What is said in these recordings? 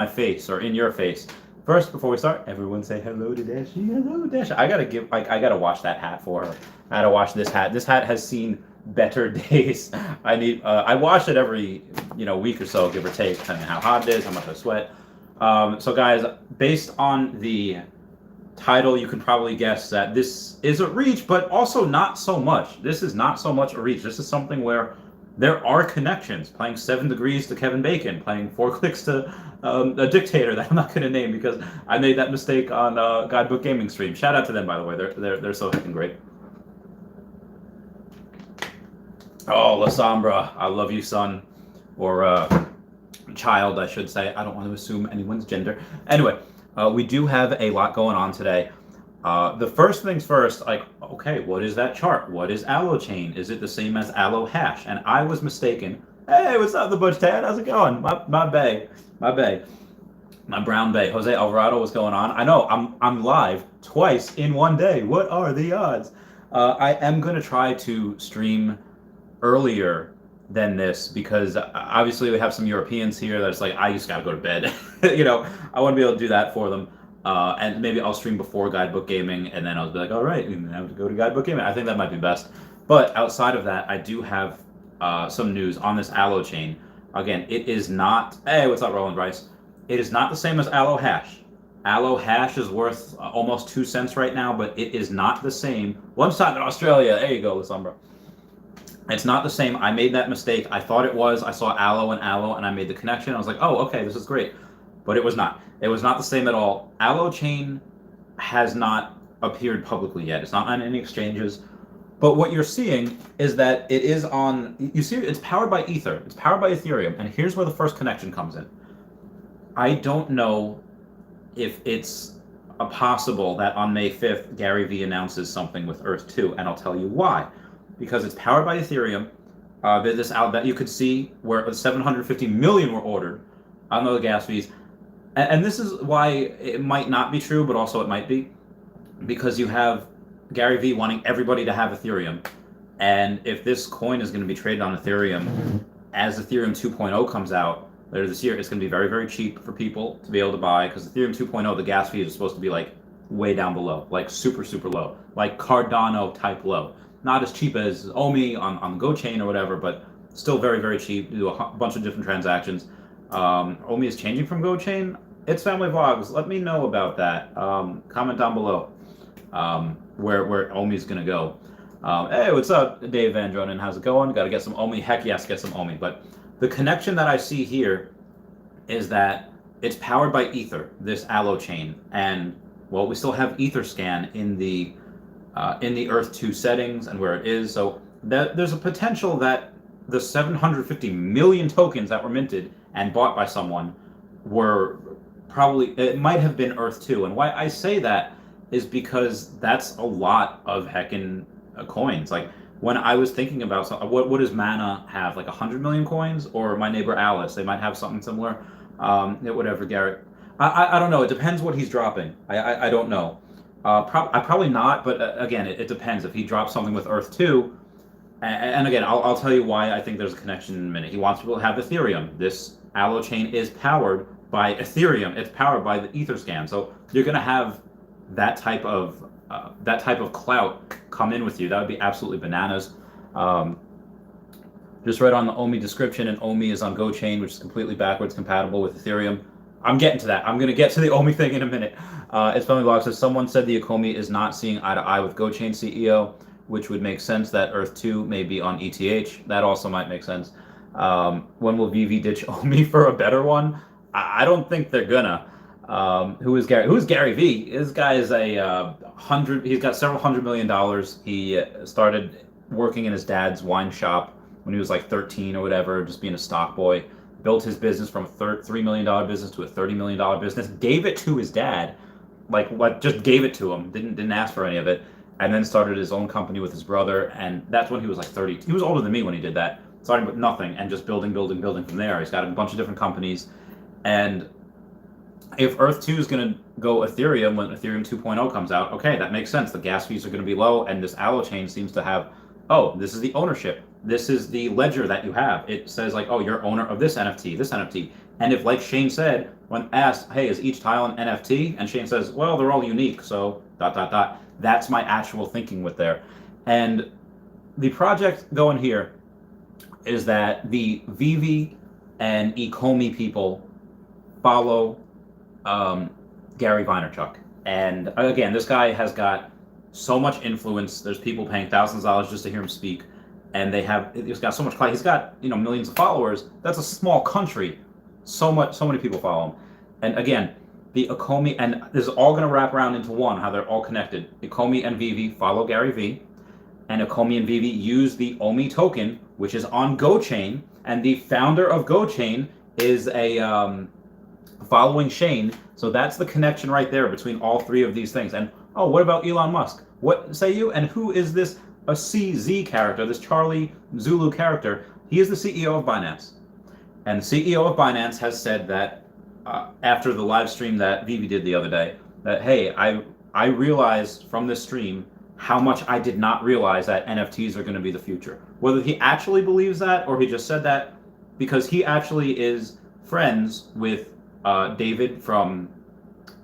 my face or in your face. First, before we start, everyone say hello to Dashi. Hello, Dashi. I gotta wash that hat for her. I gotta wash this hat. This hat has seen better days. I wash it every week or so, give or take, depending on how hot it is, how much I sweat. So guys, based on the title, you can probably guess that this is a reach, but also not so much. This is not so much a reach. This is something where there are connections. Playing 7 Degrees to Kevin Bacon, playing 4 Clicks to a dictator that I'm not going to name because I made that mistake on Guidebook Gaming stream. Shout out to them, by the way. They're so fucking great. Oh, La Sombra, I love you, son, or child, I should say. I don't want to assume anyone's gender. Anyway. We do have a lot going on today. The first things first, like, okay, what is that chart? What is Allo Chain? Is it the same as Allo Hash? And I was mistaken. Hey, what's up, the Butch Tad? How's it going? My bae, my brown bae, Jose Alvarado. What's going on? I know I'm live twice in one day. What are the odds? I am gonna try to stream earlier than this because obviously we have some Europeans here that's like, I just gotta go to bed. I want to be able to do that for them. And maybe I'll stream before Guidebook Gaming and then I'll be like, all right, we have to go to Guidebook Gaming. I think that might be best. But outside of that, I do have some news on this Allo Chain. Again, it is not, hey, what's up, Roland Rice? It is not the same as Allo Hash. Allo Hash is worth almost 2 cents right now, but it is not the same. One time in Australia, there you go, Lasombra. It's not the same. I made that mistake. I thought it was. I saw Allo, and I made the connection. I was like, oh, okay, this is great. But it was not. It was not the same at all. Allo Chain has not appeared publicly yet. It's not on any exchanges. But what you're seeing is that it is on, you see, it's powered by Ether. It's powered by Ethereum. And here's where the first connection comes in. I don't know if it's possible that on May 5th, Gary Vee announces something with Earth 2, and I'll tell you why. Because it's powered by Ethereum. This out that you could see where 750 million were ordered. I don't know the gas fees. And this is why it might not be true, but also it might be. Because you have Gary Vee wanting everybody to have Ethereum. And if this coin is going to be traded on Ethereum, as Ethereum 2.0 comes out later this year, it's going to be very, very cheap for people to be able to buy. Because Ethereum 2.0, the gas fees are supposed to be like way down below. Like super, super low. Like Cardano type low. Not as cheap as Omi on the Go chain or whatever, but still very, very cheap. Do a bunch of different transactions. Omi is changing from Go chain. It's Family Vlogs. Let me know about that. Comment down below where Omi is going to go. Hey, what's up, Dave Van Dronen? How's it going? Got to get some Omi. Heck yes, get some Omi. But the connection that I see here is that it's powered by Ether, this Allo chain. And, well, we still have Etherscan in the Earth 2 settings and where it is. So there's a potential that the 750 million tokens that were minted and bought by someone were probably, it might have been Earth 2. And why I say that is because that's a lot of heckin' coins. Like when I was thinking about what does Mana have, like 100 million coins, or my neighbor Alice, they might have something similar. Whatever, Garrett. I don't know. It depends what he's dropping. I don't know. Probably not, but again, it depends. If he drops something with Earth 2, and again, I'll tell you why I think there's a connection in a minute. He wants people to have Ethereum. This Allo chain is powered by Ethereum. It's powered by the Etherscan. So you're going to have that type of clout come in with you. That would be absolutely bananas. Just read on the Omi description, and Omi is on Go chain, which is completely backwards compatible with Ethereum. I'm getting to that. I'm going to get to the Omi thing in a minute. It's Family Blog says, someone said the Ecomi is not seeing eye to eye with GoChain CEO, which would make sense that Earth 2 may be on ETH. That also might make sense. When will VV ditch Omi for a better one? I don't think they're gonna. Who is Gary Vee? This guy is he's got several $100 million. He started working in his dad's wine shop when he was like 13 or whatever, just being a stock boy. Built his business from a $3 million business to a $30 million business, gave it to his dad, just gave it to him, didn't ask for any of it, and then started his own company with his brother, and that's when he was like 30. He was older than me when he did that, starting with nothing and just building from there. He's got a bunch of different companies, and if Earth 2 is going to go Ethereum when Ethereum 2.0 comes out, okay, that makes sense. The gas fees are going to be low, and this Allo chain seems to have, oh, this is the ownership. This is the ledger that you have. It says like, oh, you're owner of this NFT. And if, like Shane said, when asked, hey, is each tile an NFT? And Shane says, well, they're all unique, so ... That's my actual thinking with there. And the project going here is that the Vivi and Ecomi people follow Gary Vaynerchuk. And again, this guy has got so much influence. There's people paying thousands of dollars just to hear him speak, and he's got so much clout. He's got millions of followers. That's a small country. So many people follow him. And again, the Ecomi, and this is all going to wrap around into one, how they're all connected. Ecomi and Vivi follow Gary V, and Ecomi and Vivi use the OMI token, which is on GoChain, and the founder of GoChain is a following Shane. So that's the connection right there between all three of these things. And oh, what about Elon Musk? What say you? And who is this a CZ character, this Charlie Zulu character? He is the CEO of Binance. And the CEO of Binance has said that after the live stream that Vivi did the other day, that, hey, I realized from this stream how much I did not realize that NFTs are going to be the future. Whether he actually believes that or he just said that because he actually is friends with David from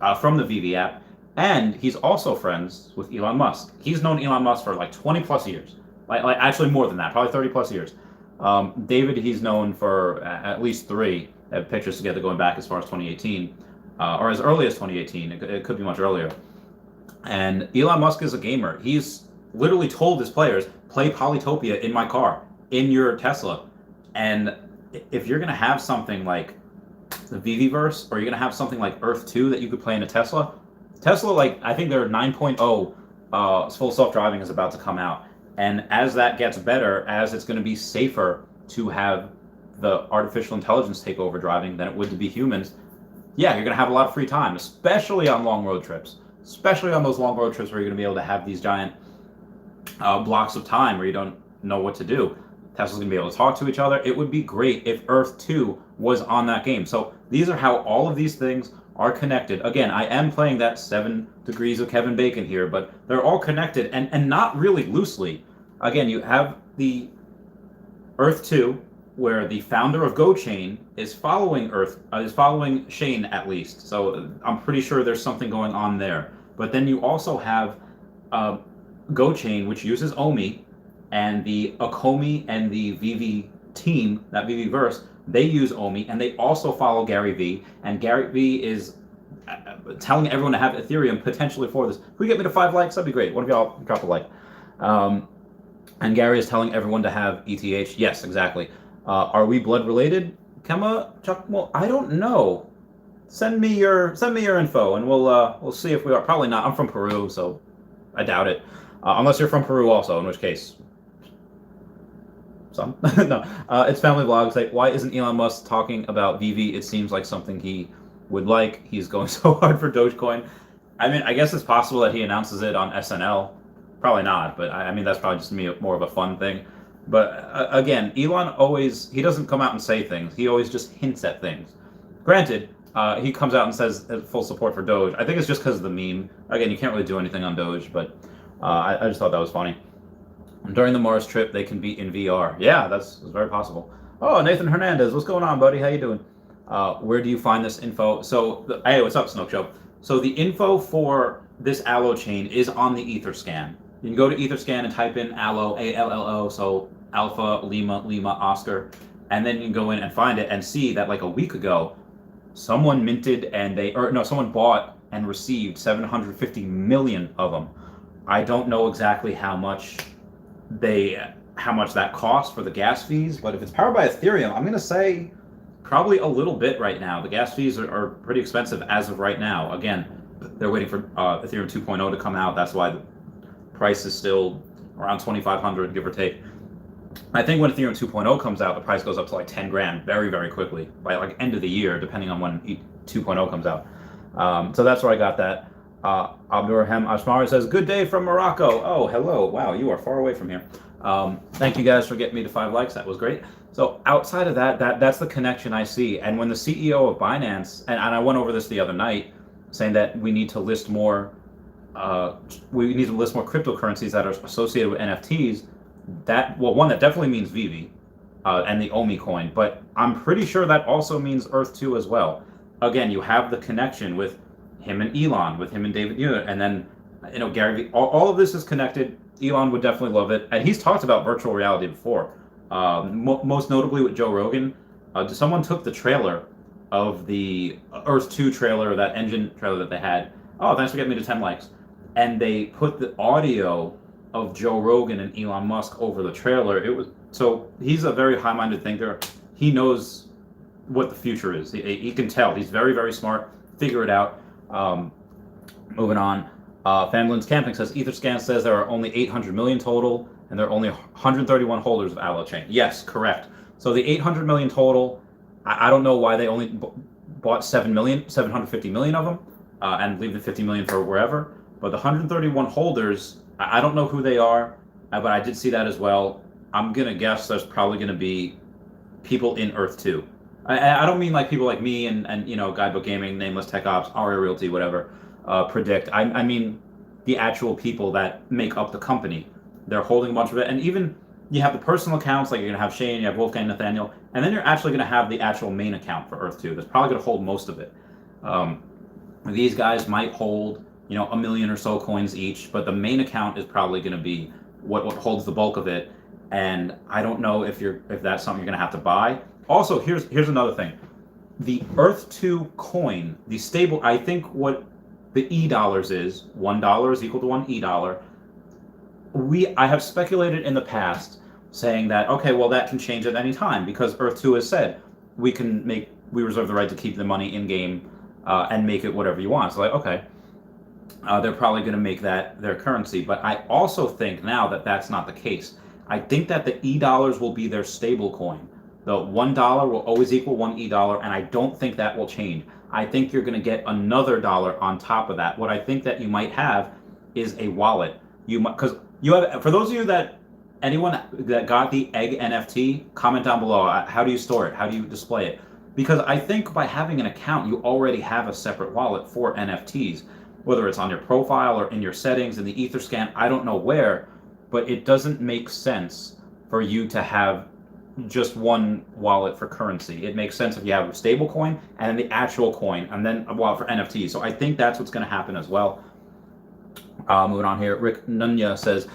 the Vivi app, and he's also friends with Elon Musk. He's known Elon Musk for like 20 plus years, like actually more than that, probably 30 plus years. David, he's known for at least 3 pictures together going back as far as 2018, or as early as 2018. It could be much earlier. And Elon Musk is a gamer. He's literally told his players, play Polytopia in my car, in your Tesla. And if you're going to have something like the Viviverse, or you're going to have something like Earth 2 that you could play in a Tesla, like, I think their 9.0 full self-driving is about to come out. And as that gets better, as it's going to be safer to have the artificial intelligence take over driving than it would to be humans, yeah, you're going to have a lot of free time, especially on long road trips. Especially on those long road trips where you're going to be able to have these giant blocks of time where you don't know what to do. Tesla's going to be able to talk to each other. It would be great if Earth 2 was on that game. So these are how all of these things are connected. Again, I am playing that 7 degrees of Kevin Bacon here, but they're all connected and not really loosely. Again, you have the Earth 2, where the founder of GoChain is following Shane at least. So I'm pretty sure there's something going on there. But then you also have GoChain, which uses OMI, and the Ecomi and the Vivi team, that Viviverse, they use OMI, and they also follow Gary V. And Gary V is telling everyone to have Ethereum potentially for this. If we get me to 5 likes, that'd be great. One of y'all drop a like. And Gary is telling everyone to have ETH. Yes, exactly. Are we blood related? Kema, Chuck? Well, I don't know. Send me your info, and we'll see if we are. Probably not. I'm from Peru, so I doubt it. Unless you're from Peru also, in which case, some. No. It's family vlogs. Like, why isn't Elon Musk talking about VV? It seems like something he would like. He's going so hard for Dogecoin. I mean, I guess it's possible that he announces it on SNL. Probably not, but I mean, that's probably just more of a fun thing. But again, Elon he doesn't come out and say things. He always just hints at things. Granted, he comes out and says full support for Doge. I think it's just because of the meme. Again, you can't really do anything on Doge, but I just thought that was funny. During the Mars trip, they can be in VR. Yeah, that's very possible. Oh, Nathan Hernandez, what's going on, buddy? How you doing? Where do you find this info? So, hey, what's up, Snoke Show? So the info for this Allo chain is on the Etherscan. You can go to Etherscan and type in Allo, A-L-L-O, so Alpha, Lima, Oscar, and then you can go in and find it and see that like a week ago, someone minted someone bought and received 750 million of them. I don't know exactly how much that costs for the gas fees, but if it's powered by Ethereum, I'm gonna say probably a little bit right now. The gas fees are pretty expensive as of right now. Again, they're waiting for Ethereum 2.0 to come out. That's why the price is still around 2,500, give or take. I think when Ethereum 2.0 comes out, the price goes up to like 10 grand very, very quickly by like end of the year, depending on when 2.0 comes out. So that's where I got that. Abdurrahim Ashmari says, good day from Morocco. Oh, hello. Wow, you are far away from here. Thank you guys for getting me to 5 likes. That was great. So outside of that's the connection I see. And when the CEO of Binance, and I went over this the other night, saying that we need to list more cryptocurrencies that are associated with NFTs. One that definitely means Vivi and the OMI coin, but I'm pretty sure that also means Earth 2 as well. again, you have the connection with him and Elon, with him and David Unit, and then Gary Vee. All of this is connected. Elon would definitely love it, and he's talked about virtual reality before. Most notably with Joe Rogan, someone took the trailer of the Earth 2 trailer, that engine trailer that they had. Oh, thanks for getting me to 10 likes. And they put the audio of Joe Rogan and Elon Musk over the trailer. So he's a very high-minded thinker. He knows what the future is. He can tell. He's very, very smart. Figure it out. Moving on. Fanlin's Camping says, Etherscan says there are only 800 million total, and there are only 131 holders of Allochain. Yes, correct. So the 800 million total, I don't know why they only bought 750 million of them, and leave the 50 million for wherever. But the 131 holders, I don't know who they are, but I did see that as well. I'm going to guess there's probably going to be people in Earth 2. I don't mean like people like me and Guidebook Gaming, Nameless Tech Ops, Aria Realty, whatever, Predict. I mean the actual people that make up the company. They're holding a bunch of it. And even you have the personal accounts, like you're going to have Shane, you have Wolfgang, Nathaniel, and then you're actually going to have the actual main account for Earth 2 that's probably going to hold most of it. These guys might hold, a million or so coins each, but the main account is probably going to be what holds the bulk of it. And I don't know if that's something you're going to have to buy. Also, here's another thing. The Earth 2 coin, the stable, I think what the E-dollars is, $1 is equal to one E-dollar. I have speculated in the past saying that, okay, well, that can change at any time because Earth 2 has said we reserve the right to keep the money in game and make it whatever you want. So like, okay, they're probably going to make that their currency. But I also think now that that's not the case. I think that the E-dollars will be their stable coin. The $1 will always equal one E-dollar, and I don't think that will change. I think you're going to get another dollar on top of that. What I think that you might have is a wallet. Because you have, for those of you anyone that got the egg NFT, comment down below. How do you store it? How do you display it? Because I think by having an account, you already have a separate wallet for NFTs, whether it's on your profile or in your settings in the Etherscan. I don't know where, but it doesn't make sense for you to have just one wallet for currency. It makes sense if you have a stable coin and then the actual coin and then a wallet for NFTs. So I think that's what's going to happen as well. Moving on here, Rick Nunya says,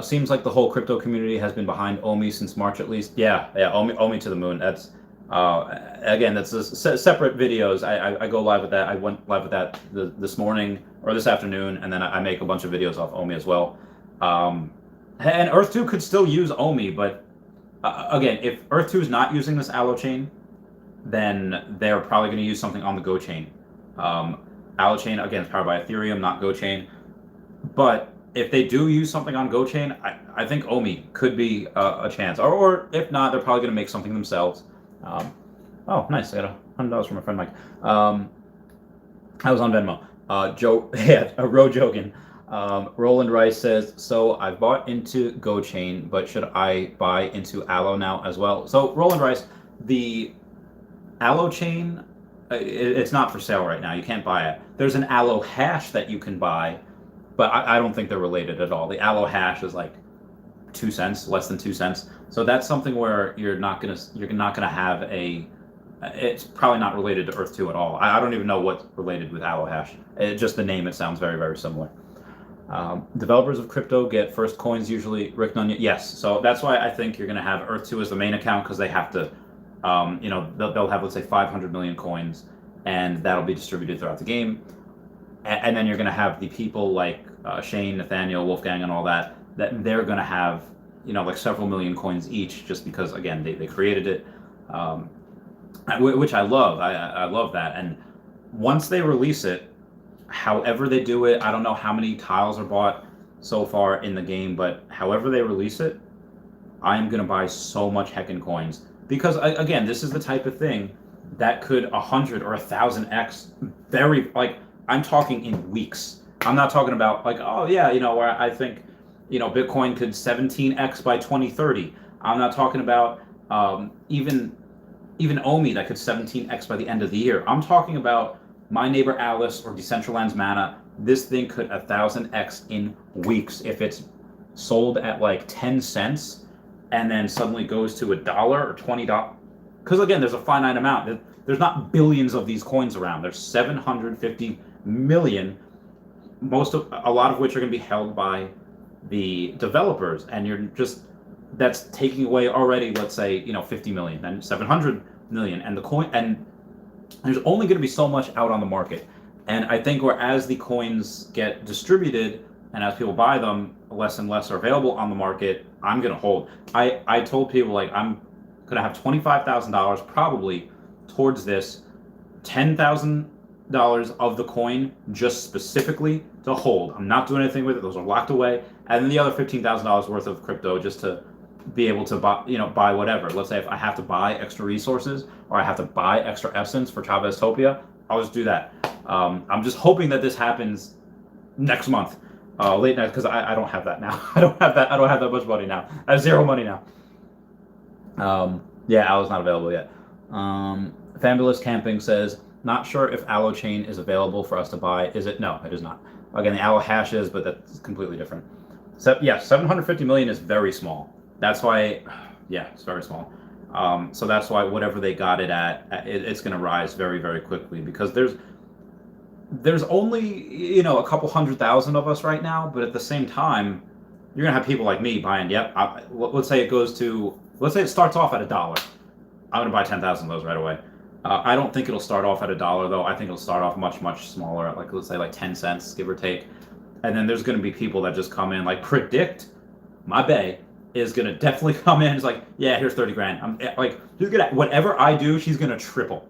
seems like the whole crypto community has been behind OMI since March at least. Yeah, OMI to the moon. That's again, that's separate videos. I go live with that. I went live with that this morning or this afternoon, and then I make a bunch of videos off OMI as well. And Earth 2 could still use OMI, but again, if Earth 2 is not using this Allochain, then they're probably going to use something on the Go chain. Allochain, again, is powered by Ethereum, not Go chain. But if they do use something on Go chain, I think OMI could be a chance. Or if not, they're probably going to make something themselves. Oh, nice. I got $100 from my friend Mike. I was on Venmo. Joe, yeah, Ro Jogan. Roland Rice says, so I bought into GoChain, but should I buy into Allo now as well? So Roland Rice, the Allo chain, it's not for sale right now. You can't buy it. There's an Allo hash that you can buy, but I don't think they're related at all. The Allo hash is like 2 cents, less than 2 cents. So that's something where you're not gonna have it's probably not related to Earth 2 at all. I don't even know what's related with Allo hash. Just the name, it sounds very, very similar. Developers of crypto get first coins usually. Rick Nunya, yes. So that's why I think you're going to have Earth 2 as the main account, because they have to, they'll have, let's say, 500 million coins, and that'll be distributed throughout the game. And then you're going to have the people like Shane, Nathaniel, Wolfgang, and all that they're going to have, like several million coins each, just because, again, they created it, which I love. I love that. And once they release it, however they do it, I don't know how many tiles are bought so far in the game, but however they release it, I am going to buy so much heckin' coins. Because, again, this is the type of thing that could 100 or 1,000x I'm talking in weeks. I'm not talking about like, oh yeah, where I think, Bitcoin could 17x by 2030. I'm not talking about even OMI that could 17x by the end of the year. I'm talking about My Neighbor Alice or Decentraland's Mana. This thing could 1,000x in weeks if it's sold at like 10 cents and then suddenly goes to $1 or $20. Because again, there's a finite amount. there's not billions of these coins around. There's 750 million, a lot of which are going to be held by the developers, and that's taking away already, let's say, 50 million, then 700 million, and the coin, and there's only going to be so much out on the market. And I think as the coins get distributed and as people buy them, less and less are available on the market. I'm going to hold. I told people, like, I'm going to have $25,000 probably towards this, $10,000 of the coin just specifically to hold. I'm not doing anything with it. Those are locked away. And then the other $15,000 worth of crypto just to be able to buy whatever. Let's say if I have to buy extra resources or I have to buy extra essence for Chaveztopia, I'll just do that. I'm just hoping that this happens next month, late next, because I don't have that now. I don't have that much money now. I have zero money now. Yeah, Alo's not available yet. Fabulous Camping says, not sure if Alo Chain is available for us to buy. Is it? No, it is not. Again, the Alo hash is, but that's completely different. So yeah, 750 million is very small. That's why, yeah, it's very small. So that's why whatever they got it at, it's going to rise very, very quickly, because there's only, a couple 100,000 of us right now, but at the same time, you're going to have people like me buying, let's say it starts off at $1. I'm going to buy 10,000 of those right away. I don't think it'll start off at $1 though. I think it'll start off much, much smaller, at let's say 10 cents, give or take. And then there's going to be people that just come in, like Predict, my bae, is going to definitely come in. It's like, yeah, here's 30 grand. I'm like, whatever I do, she's going to triple,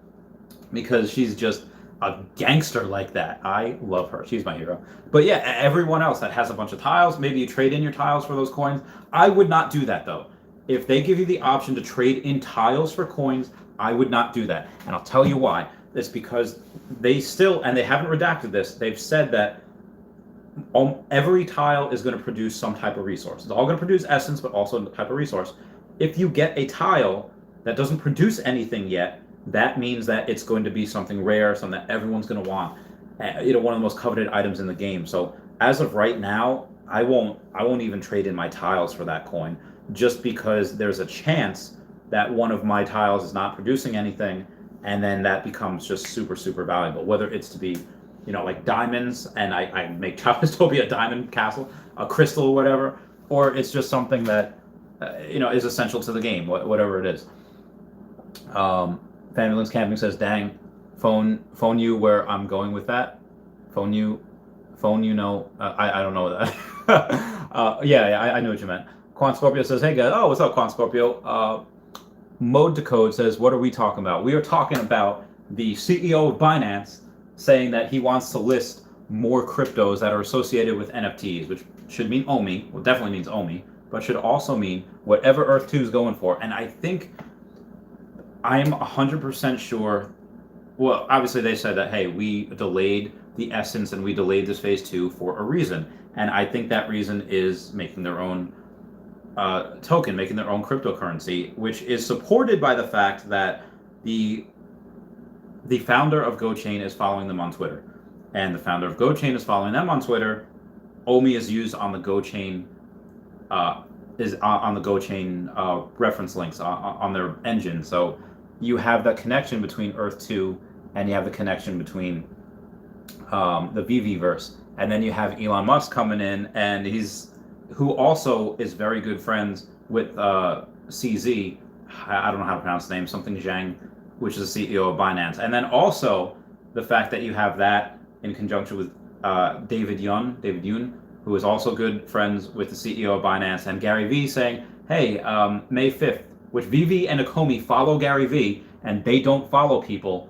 because she's just a gangster like that. I love her. She's my hero. But yeah, everyone else that has a bunch of tiles, maybe you trade in your tiles for those coins. I would not do that though. If they give you the option to trade in tiles for coins, I would not do that. And I'll tell you why. It's because they haven't redacted this, they've said that every tile is going to produce some type of resource. It's all going to produce essence, but also a type of resource. If you get a tile that doesn't produce anything yet, that means that it's going to be something rare, something that everyone's going to want. One of the most coveted items in the game. So as of right now, I won't even trade in my tiles for that coin, just because there's a chance that one of my tiles is not producing anything, and then that becomes just super, super valuable. Whether it's to be, like diamonds, and I make Chaveztopia a diamond castle, a crystal or whatever, or it's just something that, is essential to the game, whatever it is. Family's Camping says, dang, phone you where I'm going with that. Phone you, I don't know that. Yeah, I knew what you meant. Quan Scorpio says, hey guys, what's up, Quan Scorpio? Mode Decode says, what are we talking about? We are talking about the CEO of Binance saying that he wants to list more cryptos that are associated with NFTs, which should mean OMI, well, definitely means OMI, but should also mean whatever Earth 2 is going for. And I think I'm 100% sure, well, obviously they said that, hey, we delayed the essence and we delayed this phase 2 for a reason. And I think that reason is making their own token, making their own cryptocurrency, which is supported by the fact that the founder of GoChain is following them on Twitter, and the founder of GoChain is following them on Twitter. OMI is used on the GoChain, on the GoChain reference links on their engine. So you have that connection between Earth 2, and you have the connection between the VV-verse, and then you have Elon Musk coming in, and who also is very good friends with CZ. I don't know how to pronounce the name, something Zhang, which is the CEO of Binance. And then also the fact that you have that in conjunction with David Yoon, who is also good friends with the CEO of Binance, and Gary Vee saying, hey, May 5th, which VV and Akomi follow Gary Vee, and they don't follow people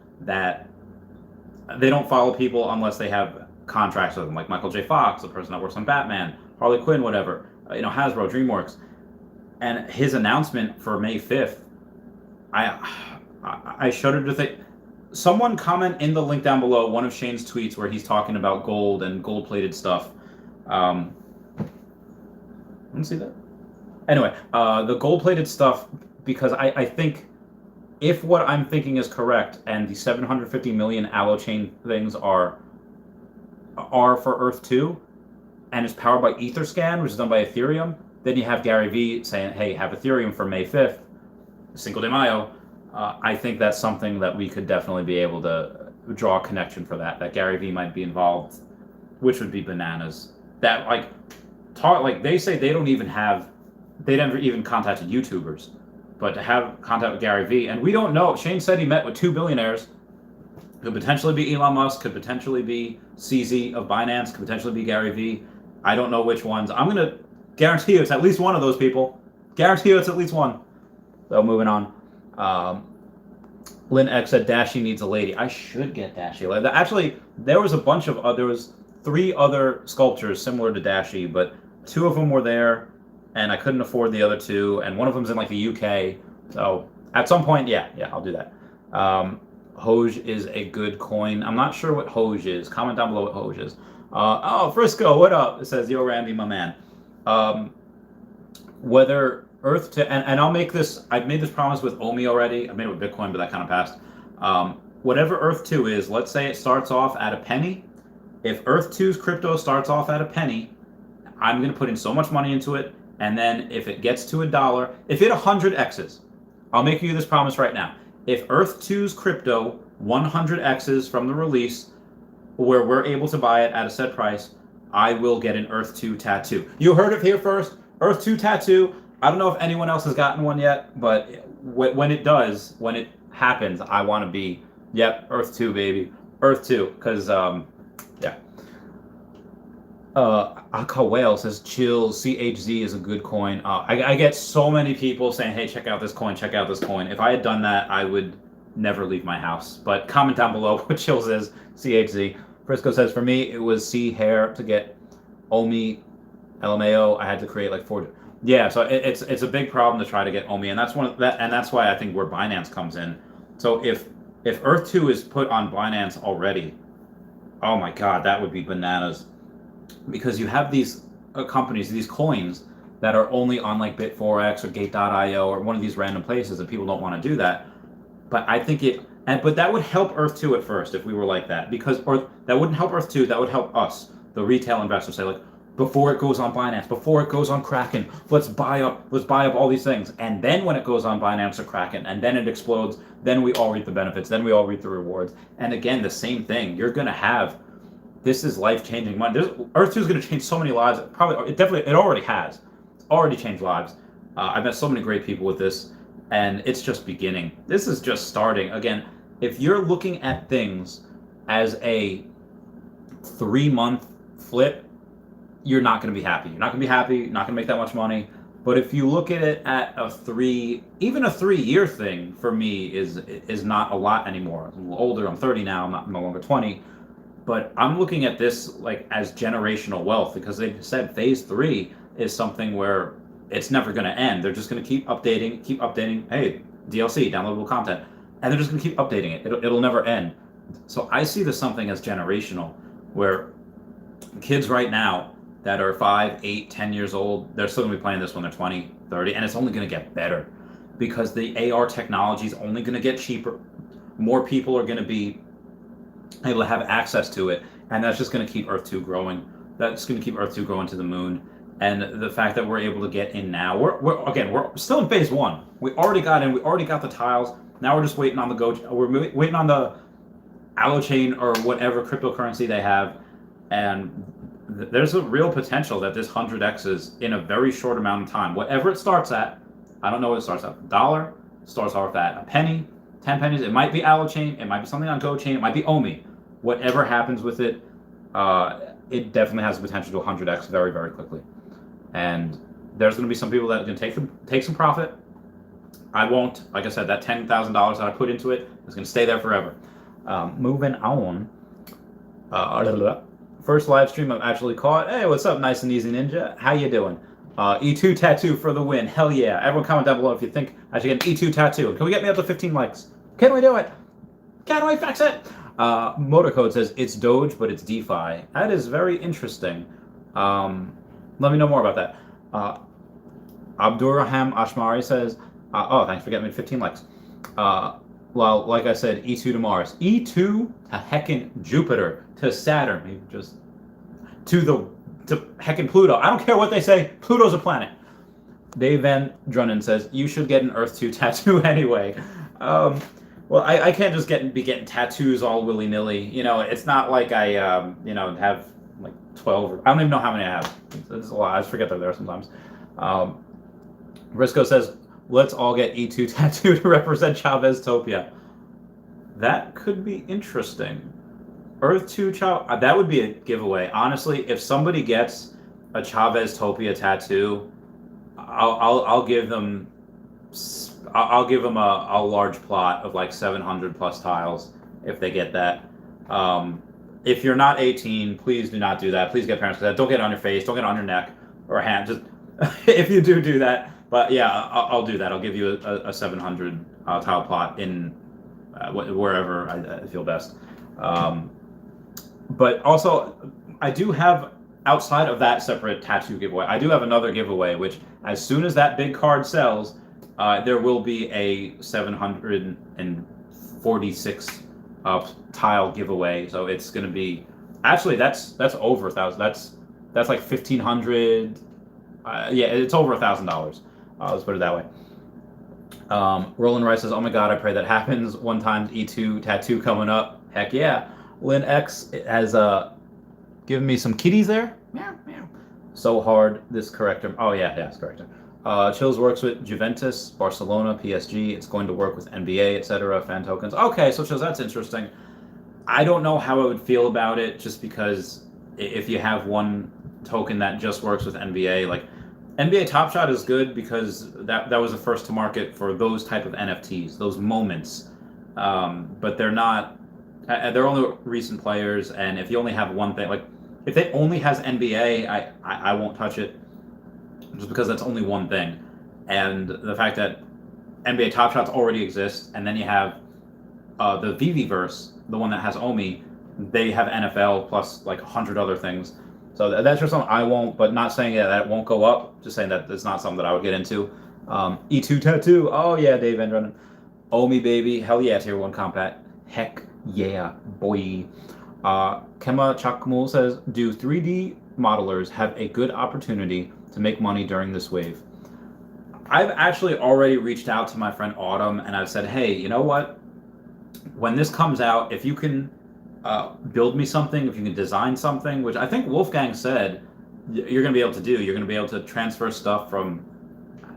unless they have contracts with them, like Michael J. Fox, the person that works on Batman, Harley Quinn, whatever, Hasbro, DreamWorks. And his announcement for May 5th, I shudder to think. Someone comment in the link down below one of Shane's tweets where he's talking about gold and gold-plated stuff. Let me see that. Anyway, the gold-plated stuff, because I think if what I'm thinking is correct, and the 750 million Alo Chain things are for Earth 2, and it's powered by Etherscan, which is done by Ethereum, then you have Gary Vee saying, hey, have Ethereum for May 5th, Cinco de Mayo. I think that's something that we could definitely be able to draw a connection for that Gary Vee might be involved, which would be bananas. That like they say they never even contacted YouTubers, but to have contact with Gary Vee, and we don't know. Shane said he met with 2 billionaires. Could potentially be Elon Musk, could potentially be CZ of Binance, could potentially be Gary Vee. I don't know which ones. I'm gonna guarantee you it's at least one of those people. Guarantee you it's at least one. So moving on. Lynn X said Dashi needs a lady. I should get Dashi. Actually, there was a bunch of there was 3 other sculptures similar to Dashi, but 2 of them were there, and I couldn't afford the other 2, and one of them's in like the UK. So at some point, yeah, I'll do that. Hoj is a good coin. I'm not sure what Hoj is. Comment down below what Hoj is. Oh, Frisco, what up? It says, yo, Randy, my man. Whether Earth to, and I'll make this, I've made this promise with Omi already. I made it with Bitcoin, but that kind of passed. Whatever Earth 2 is, let's say it starts off at a penny. If Earth 2's crypto starts off at a penny, I'm going to put in so much money into it. And then if it gets to $1, if it 100x's, I'll make you this promise right now. If Earth 2's crypto 100x's from the release, where we're able to buy it at a set price, I will get an Earth 2 tattoo. You heard it here first. Earth 2 tattoo. I don't know if anyone else has gotten one yet, but when it does, when it happens, I want to be, yep, Earth 2, baby. Earth 2, because, yeah. Aka Whale says, chill, CHZ is a good coin. I get so many people saying, hey, check out this coin, check out this coin. If I had done that, I would never leave my house. But comment down below what chills is, CHZ. Frisco says, for me, it was C hair to get Omi, LMAO. I had to create like 4. Yeah, so it's a big problem to try to get Omi, and that's that's why I think where Binance comes in. So if Earth 2 is put on Binance already, oh my God, that would be bananas. Because you have these companies, these coins that are only on like Bit4x or Gate.io or one of these random places, and people don't want to do that. But I think but that would help Earth 2 at first if we were like that, or that wouldn't help Earth 2, that would help us, the retail investors, say like, before it goes on Binance, before it goes on Kraken, let's buy up all these things. And then when it goes on Binance or Kraken, and then it explodes, then we all reap the benefits, then we all reap the rewards. And again, the same thing, you're gonna have, this is life-changing money. Earth 2 is gonna change so many lives, it already has. It's already changed lives. I've met so many great people with this, and it's just beginning. This is just starting. Again, if you're looking at things as a 3-month flip, you're not going to be happy. You're not going to be happy. You're not going to make that much money. But if you look at it at even a 3-year thing, for me is not a lot anymore. I'm a little older. I'm 30 now. I'm no longer 20. But I'm looking at this like as generational wealth, because they said phase 3 is something where it's never going to end. They're just going to keep updating. Hey, DLC, downloadable content, and they're just going to keep updating it. It'll never end. So I see this something as generational, where kids right now that are 5, 8, 10 years old, they're still going to be playing this when they're 20, 30, and it's only going to get better because the AR technology is only going to get cheaper. More people are going to be able to have access to it, and that's just going to keep Earth 2 growing. That's going to keep Earth 2 growing to the moon. And the fact that we're able to get in now, we're still in phase 1. We already got in. We already got the tiles. Now we're just waiting on we're waiting on the Allochain or whatever cryptocurrency they have, and there's a real potential that this 100x is in a very short amount of time. Whatever it starts at, I don't know what it starts at. $1 starts off at a penny, 10 pennies. It might be Allochain. It might be something on GoChain. It might be Omi. Whatever happens with it, it definitely has the potential to 100x very, very quickly. And there's going to be some people that are going to take some profit. I won't. Like I said, that $10,000 that I put into it is going to stay there forever. Moving on. First live stream I've actually caught. Hey, what's up, Nice and Easy Ninja? How you doing? E2 tattoo for the win. Hell yeah. Everyone comment down below if you think I should get an E2 tattoo. Can we get me up to 15 likes? Can we do it? Can we fix it? Motorcode says it's Doge, but it's DeFi. That is very interesting. Let me know more about that. Abdurraham Ashmari says, oh, thanks for getting me 15 likes. Well, like I said, E2 to Mars. E2 to heckin' Jupiter, to Saturn, maybe just to heckin' Pluto. I don't care what they say, Pluto's a planet. Dave Van Drunnen says, you should get an Earth 2 tattoo anyway. Well, I can't just be getting tattoos all willy nilly. It's not like I have like 12. I don't even know how many I have. It's a lot. I just forget they're there sometimes. Risco says, "Let's all get E2 tattoo to represent Chavez Topia." That could be interesting. Earth 2 Chavez. That would be a giveaway. Honestly, if somebody gets a Chavez Topia tattoo, I'll give them. I'll give them a large plot of like 700 plus tiles if they get that. If you're not 18, please do not do that. Please get parents for that. Don't get it on your face. Don't get it on your neck or hand. Just if you do that. But yeah, I'll do that. I'll give you a 700 tile plot in wherever I feel best. But also, I do have, outside of that separate tattoo giveaway, I do have another giveaway, which as soon as that big card sells, there will be a 746 tile giveaway. So it's going to be, actually that's over 1,000. That's like 1,500. Yeah, it's over $1,000. Let's put it that way. Roland Rice says, "Oh my God, I pray that happens. One time E2 tattoo coming up. Heck yeah." Lynn X has given me some kitties there. Meow, meow. So hard, this corrector. Oh yeah, it's corrector. Chills works with Juventus, Barcelona, PSG. It's going to work with NBA, etc. Fan tokens. Okay, so Chills, that's interesting. I don't know how I would feel about it, just because if you have one token that just works with NBA, like NBA Top Shot is good because that was the first to market for those type of NFTs, those moments. But they're not. They're only recent players, and if you only have one thing, like if it only has NBA, I won't touch it, just because that's only one thing. And the fact that NBA Top Shots already exists, and then you have the VVverse, the one that has Omi, they have NFL plus like 100 other things. So that's just something I won't, but not saying that it won't go up, just saying that it's not something that I would get into. E2 tattoo, oh yeah, Dave Andrennen. Omi baby, hell yeah, tier 1 compat. Heck yeah, boy. Kema Chakmul says, "Do 3D modelers have a good opportunity to make money during this wave?" I've actually already reached out to my friend Autumn, and I've said, "Hey, you know what? When this comes out, if you can build me something, if you can design something," which I think Wolfgang said you're going to be able to do. You're going to be able to transfer stuff from,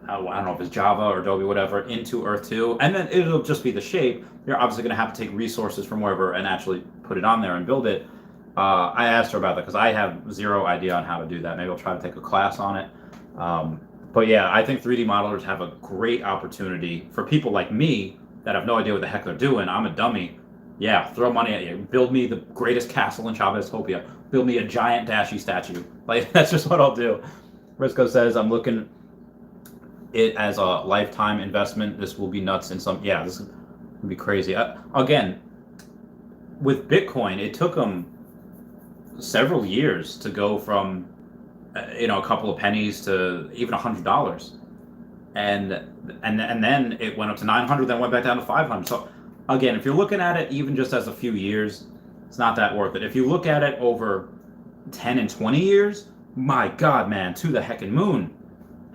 I don't know if it's Java or Adobe, whatever, into Earth 2, and then it'll just be the shape. You're obviously going to have to take resources from wherever and actually put it on there and build it. I asked her about that because I have zero idea on how to do that. Maybe I'll try to take a class on it. But yeah, I think 3D modelers have a great opportunity for people like me that have no idea what the heck they're doing. I'm a dummy. Yeah, throw money at you. Build me the greatest castle in Chavez Topia. Build me a giant Dashi statue. Like, that's just what I'll do. Risco says, "I'm looking it as a lifetime investment. This will be nuts in some." Yeah, this will be crazy. Again, with Bitcoin, it took them several years to go from a couple of pennies to even $100, and then it went up to 900, then went back down to 500. So again, if you're looking at it even just as a few years, it's not that worth it. If you look at it over 10 and 20 years, my God, man, to the heckin' moon.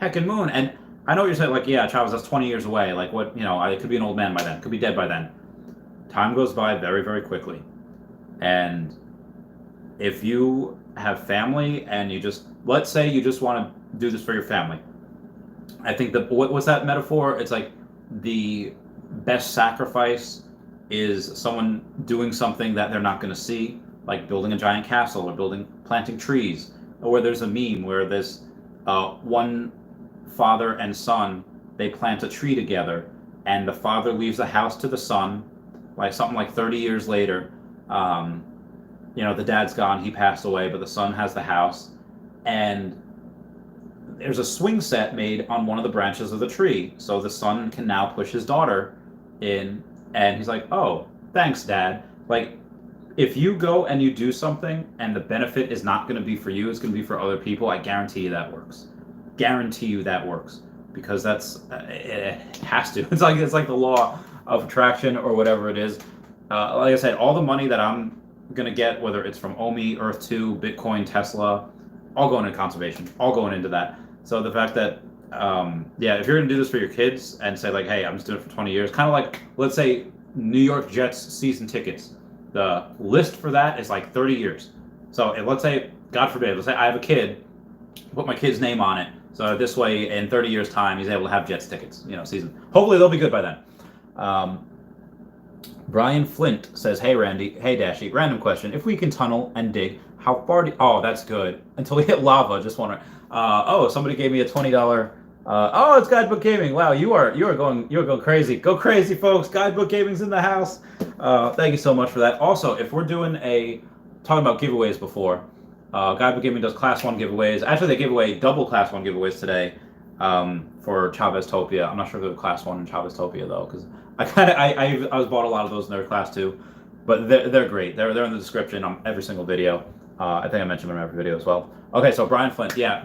And I know you're saying, like, yeah, Chavez, that's 20 years away. Like, what, I could be an old man by then, could be dead by then. Time goes by very, very quickly. And if you have family and let's say you just want to do this for your family. I think what's that metaphor? It's like the best sacrifice is someone doing something that they're not going to see, like building a giant castle or planting trees. Or there's a meme where this one father and son, they plant a tree together, and the father leaves the house to the son, like something like 30 years later. The dad's gone, he passed away, but the son has the house, and there's a swing set made on one of the branches of the tree, so the son can now push his daughter in, and he's like, "Oh, thanks, Dad." Like, if you go and you do something and the benefit is not going to be for you, it's going to be for other people, I guarantee you that works. Guarantee you that works, because it has to. It's like the law of attraction or whatever it is. Like I said, all the money that I'm going to get, whether it's from Omi, Earth 2, Bitcoin, Tesla, all going into conservation, all going into that. So the fact that yeah, if you're gonna do this for your kids and say like, hey, I'm just doing it for 20 years, kind of like, let's say New York Jets season tickets. The list for that is like 30 years. So if, let's say, God forbid, let's say I have a kid, put my kid's name on it. So this way, in 30 years' time, he's able to have Jets tickets, season. Hopefully they'll be good by then. Brian Flint says, hey Randy, hey Dashy, random question. If we can tunnel and dig, how far do, oh, that's good. Until we hit lava, just wondering. Oh, somebody gave me a $20, oh, it's Guidebook Gaming. Wow, you are going crazy. Go crazy, folks. Guidebook Gaming's in the house. Thank you so much for that. Also, if we're doing talking about giveaways before, Guidebook Gaming does Class 1 giveaways. Actually, they gave away double Class 1 giveaways today for Chavez Topia. I'm not sure if they're Class 1 in Chavez Topia, though, because I was bought a lot of those in their Class 2. But they're great. They're in the description on every single video. I think I mentioned them in every video as well. Okay, so Brian Flint, yeah.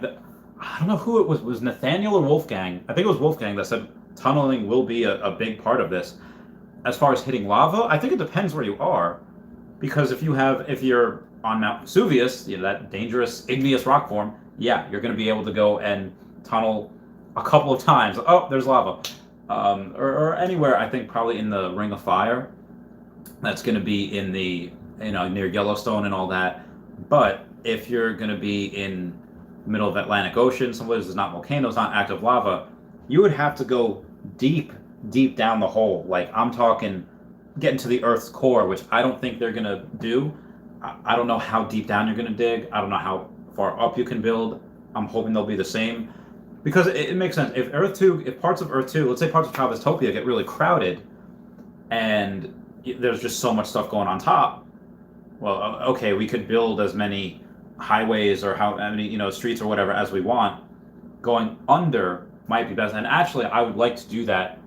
I don't know who it was. Was Nathaniel or Wolfgang? I think it was Wolfgang that said tunneling will be a big part of this. As far as hitting lava, I think it depends where you are. Because if you're on Mount Vesuvius, that dangerous igneous rock form, yeah, you're going to be able to go and tunnel a couple of times. Oh, there's lava. Or anywhere, I think probably in the Ring of Fire. That's going to be in the, near Yellowstone and all that. But if you're going to be in the middle of the Atlantic Ocean, someplace there's not volcanoes, not active lava, you would have to go deep down the hole. Like, I'm talking getting to the Earth's core, which I don't think they're going to do. I don't know how deep down you're going to dig. I don't know how far up you can build. I'm hoping they'll be the same. Because it makes sense. If parts of Earth 2, let's say parts of Chavez Topia get really crowded, and there's just so much stuff going on top, well, okay, we could build as many highways or how many streets or whatever as we want. Going under might be best, and actually I would like to do that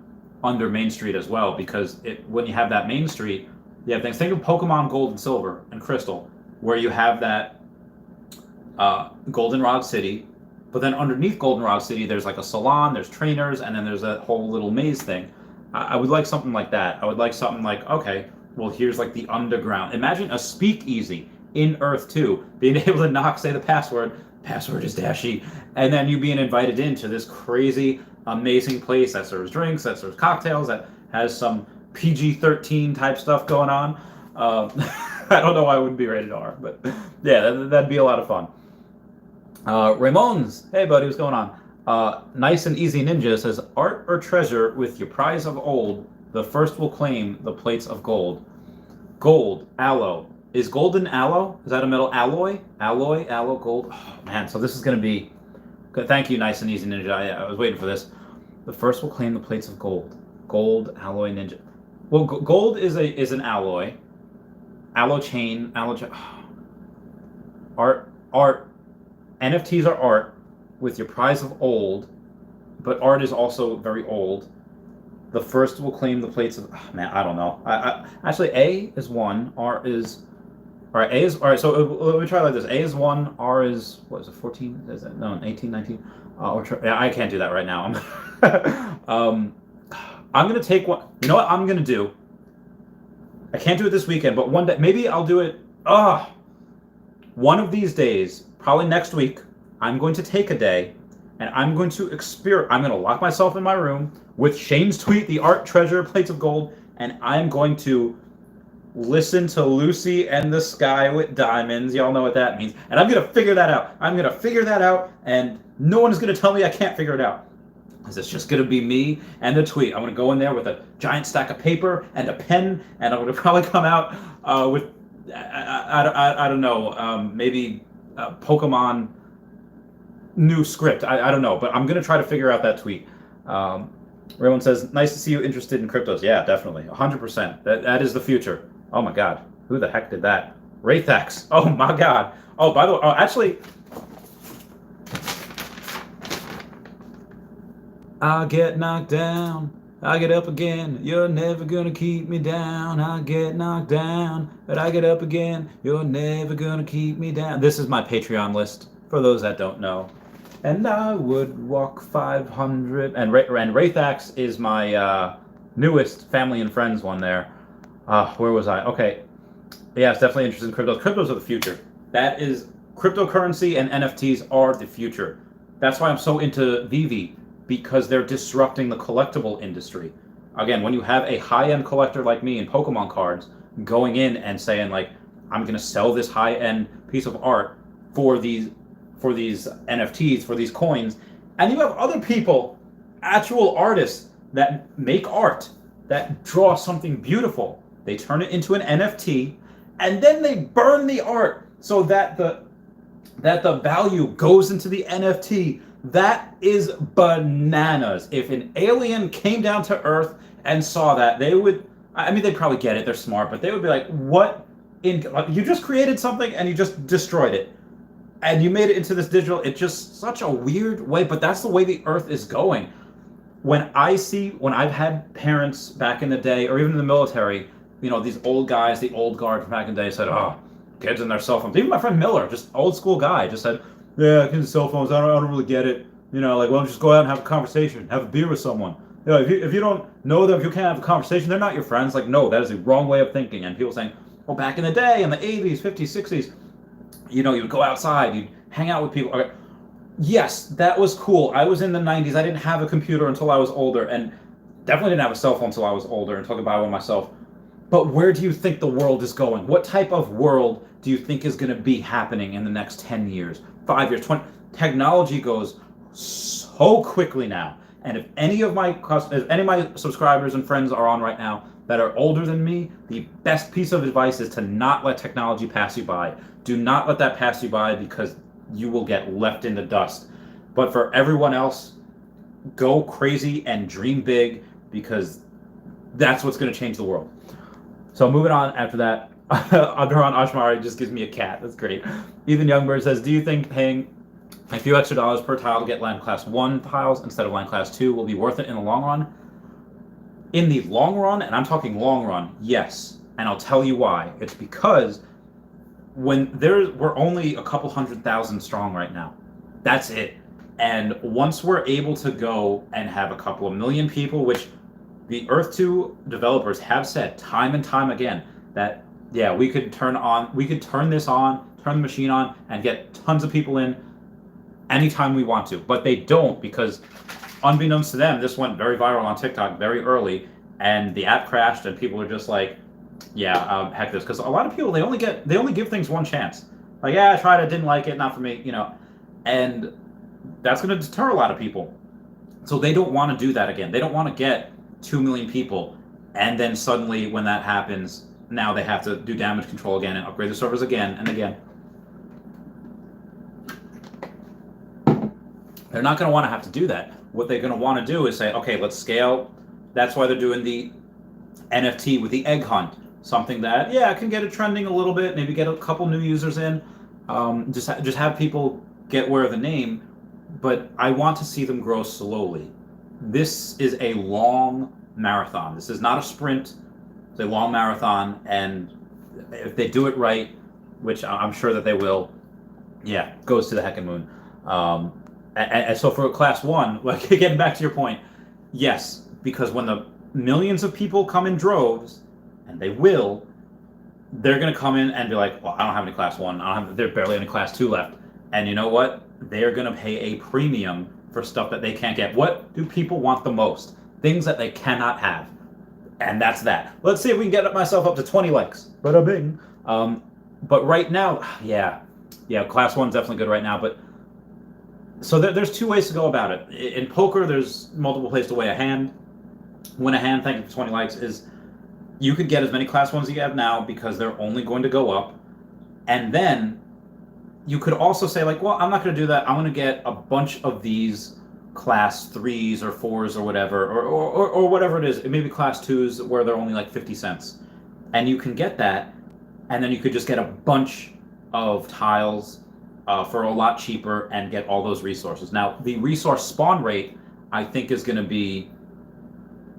under Main Street as well, because when you have that Main Street, you have things. Think of Pokemon Gold and Silver and Crystal, where you have that Goldenrod City, but then underneath Goldenrod City there's like a salon, there's trainers, and then there's that whole little maze thing. I would like something like that. I would like something like, okay, well, here's like the underground. Imagine a speakeasy in Earth 2, being able to knock, say the password is Dashy, and then you being invited into this crazy, amazing place that serves drinks, that serves cocktails, that has some PG-13 type stuff going on. I don't know why it wouldn't be rated R, but yeah, that'd be a lot of fun. Ramon's, hey buddy, what's going on? Nice and Easy Ninja says, art or treasure with your prize of old, the first will claim the plates of gold. Gold, aloe. Is golden aloe? Is that a metal alloy? Aloe, gold. Oh man, so this is going to be good. Thank you, Nice and Easy Ninja. I was waiting for this. The first will claim the plates of gold. Gold, alloy, ninja. Well, gold is an alloy. Aloe chain, art. NFTs are art with your prize of old, but art is also very old. The first will claim the plates of, man, I don't know. Actually, A is 1, R is, all right, A is, all right, so let me try like this. A is 1, R is, what is it, 14? Is it, no, 18, 19? Yeah, I can't do that right now. I'm going to take one. You know what I'm going to do? I can't do it this weekend, but one day, maybe I'll do it, one of these days, probably next week, I'm going to take a day, and I'm going to I'm going to lock myself in my room with Shane's tweet, the art treasure plates of gold, and I'm going to listen to Lucy and the Sky with Diamonds. Y'all know what that means. And I'm going to figure that out. I'm going to figure that out, and no one is going to tell me I can't figure it out. Because it's just going to be me and the tweet. I'm going to go in there with a giant stack of paper and a pen, and I'm going to probably come out with, I don't know, maybe Pokemon new script. I don't know, but I'm going to try to figure out that tweet. Raymond says, nice to see you interested in cryptos. Yeah, definitely. 100%. That is the future. Oh my God. Who the heck did that? Raythax. Oh my God. Oh, by the way, actually, I get knocked down, I get up again, you're never gonna keep me down. I get knocked down, but I get up again, you're never gonna keep me down. This is my Patreon list, for those that don't know. And I would walk 500, and Raythax is my newest family and friends one there. Where was I? Okay, yeah, it's definitely interested in cryptos. Cryptos are the future. That is, cryptocurrency and NFTs are the future. That's why I'm so into Vivi. because they're disrupting the collectible industry. Again, when you have a high-end collector like me in Pokemon cards going in and saying like, I'm going to sell this high-end piece of art for these NFTs, for these coins, and you have other people, actual artists that make art, that draw something beautiful. They turn it into an NFT, and then they burn the art so that the value goes into the NFT. That is bananas. If an alien came down to Earth and saw that, they would, I mean, they'd probably get it, they're smart, but they would be like, what you just created something and you just destroyed it. And you made it into this digital, it's just such a weird way, but that's the way the Earth is going. When I've had parents back in the day, or even in the military, these old guys, the old guard from back in the day said, oh, kids and their cell phones. Even my friend Miller, just old school guy, just said, yeah, kids and cell phones, I don't really get it. Why don't you just go out and have a conversation, have a beer with someone. If you don't know them, if you can't have a conversation, they're not your friends. Like, no, that is the wrong way of thinking. And people saying, well, back in the day, in the 80s, 50s, 60s, you would go outside, you'd hang out with people. Okay. Yes, that was cool. I was in the 90s. I didn't have a computer until I was older, and definitely didn't have a cell phone until I was older until I could buy one myself. But where do you think the world is going? What type of world do you think is going to be happening in the next 10 years, 5 years, 20? Technology goes so quickly now. And if any of my subscribers and friends are on right now that are older than me, the best piece of advice is to not let technology pass you by. Do not let that pass you by, because you will get left in the dust. But for everyone else, go crazy and dream big, because that's what's going to change the world. So moving on after that, Abdurrahman Ashmari just gives me a cat. That's great. Ethan Youngberg says, do you think paying a few extra dollars per tile to get Land Class 1 tiles instead of Land Class 2 will be worth it in the long run? In the long run, and I'm talking long run, yes. And I'll tell you why. It's because we're only a couple 100,000 strong right now. That's it. And once we're able to go and have a couple of million people, which the Earth 2 developers have said time and time again, that yeah, we could turn this on, turn the machine on, and get tons of people in anytime we want to. But they don't, because unbeknownst to them, this went very viral on TikTok very early, and the app crashed, and people are just like, yeah, heck this. Because a lot of people, they only give things one chance. Like, yeah, I tried it, didn't like it, not for me, and that's going to deter a lot of people. So they don't want to do that again. They don't want to get 2 million people, and then suddenly when that happens, now they have to do damage control again and upgrade the servers again and again. They're not going to want to have to do that. What they're going to want to do is say, okay, let's scale. That's why they're doing the NFT with the egg hunt. Something that, yeah, can get it trending a little bit, maybe get a couple new users in, just have people get aware of the name, but I want to see them grow slowly. This is a long marathon. This is not a sprint. It's a long marathon, and if they do it right, which I'm sure that they will, yeah, goes to the heckin' moon. And so for Class 1, like, getting back to your point, yes, because when the millions of people come in droves, and they will, they're going to come in and be like, well, I don't have any Class 1. There's barely any Class 2 left. And you know what? They're going to pay a premium for stuff that they can't get. What do people want the most? Things that they cannot have. And that's that. Let's see if we can get myself up to 20 likes. Bada bing. But right now, yeah, Class 1's definitely good right now. But so there's two ways to go about it. In poker, there's multiple ways to weigh a hand. Win a hand, thank you for 20 likes, is you could get as many Class 1s as you have now, because they're only going to go up. And then you could also say, like, well, I'm not going to do that. I'm going to get a bunch of these Class 3s or 4s or whatever, or whatever it is. It may be Class 2s where they're only like 50 cents. And you can get that, and then you could just get a bunch of tiles for a lot cheaper and get all those resources. Now, the resource spawn rate, I think, is going to be,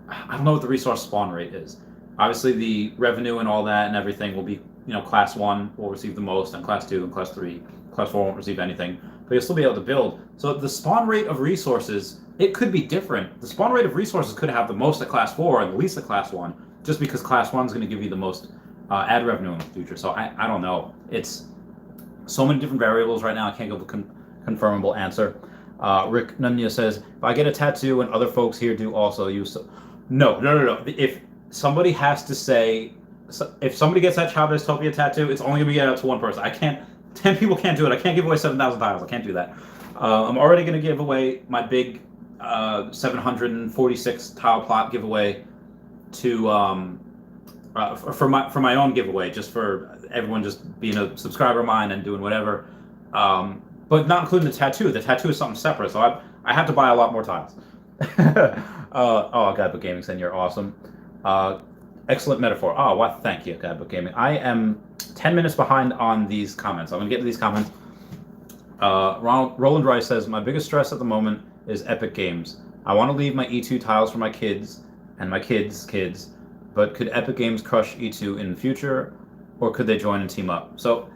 I don't know what the resource spawn rate is. Obviously, the revenue and all that and everything will be, Class 1 will receive the most, and Class 2 and Class 3. Class 4 won't receive anything, but you'll still be able to build. So the spawn rate of resources, it could be different. The spawn rate of resources could have the most at Class 4 and the least at Class 1, just because Class 1 is going to give you the most ad revenue in the future. So I don't know. It's so many different variables right now. I can't give a confirmable answer. Rick Nunya says, if I get a tattoo and other folks here do also, you so. No. If somebody has to say, if somebody gets that Chavez Topia tattoo, it's only going to be out to one person. I can't, 10 people can't do it. I can't give away 7,000 tiles. I can't do that. I'm already going to give away my big 746 tile plot giveaway to for my own giveaway, just for everyone just being a subscriber of mine and doing whatever. But not including the tattoo. The tattoo is something separate, so I have to buy a lot more tiles. Oh, Guidebook Gaming saying you're awesome. Excellent metaphor. Oh, well, thank you, Guidebook Gaming. I am 10 minutes behind on these comments. I'm going to get to these comments. Roland Rice says, my biggest stress at the moment is Epic Games. I want to leave my E2 tiles for my kids and my kids' kids, but could Epic Games crush E2 in the future, or could they join and team up? So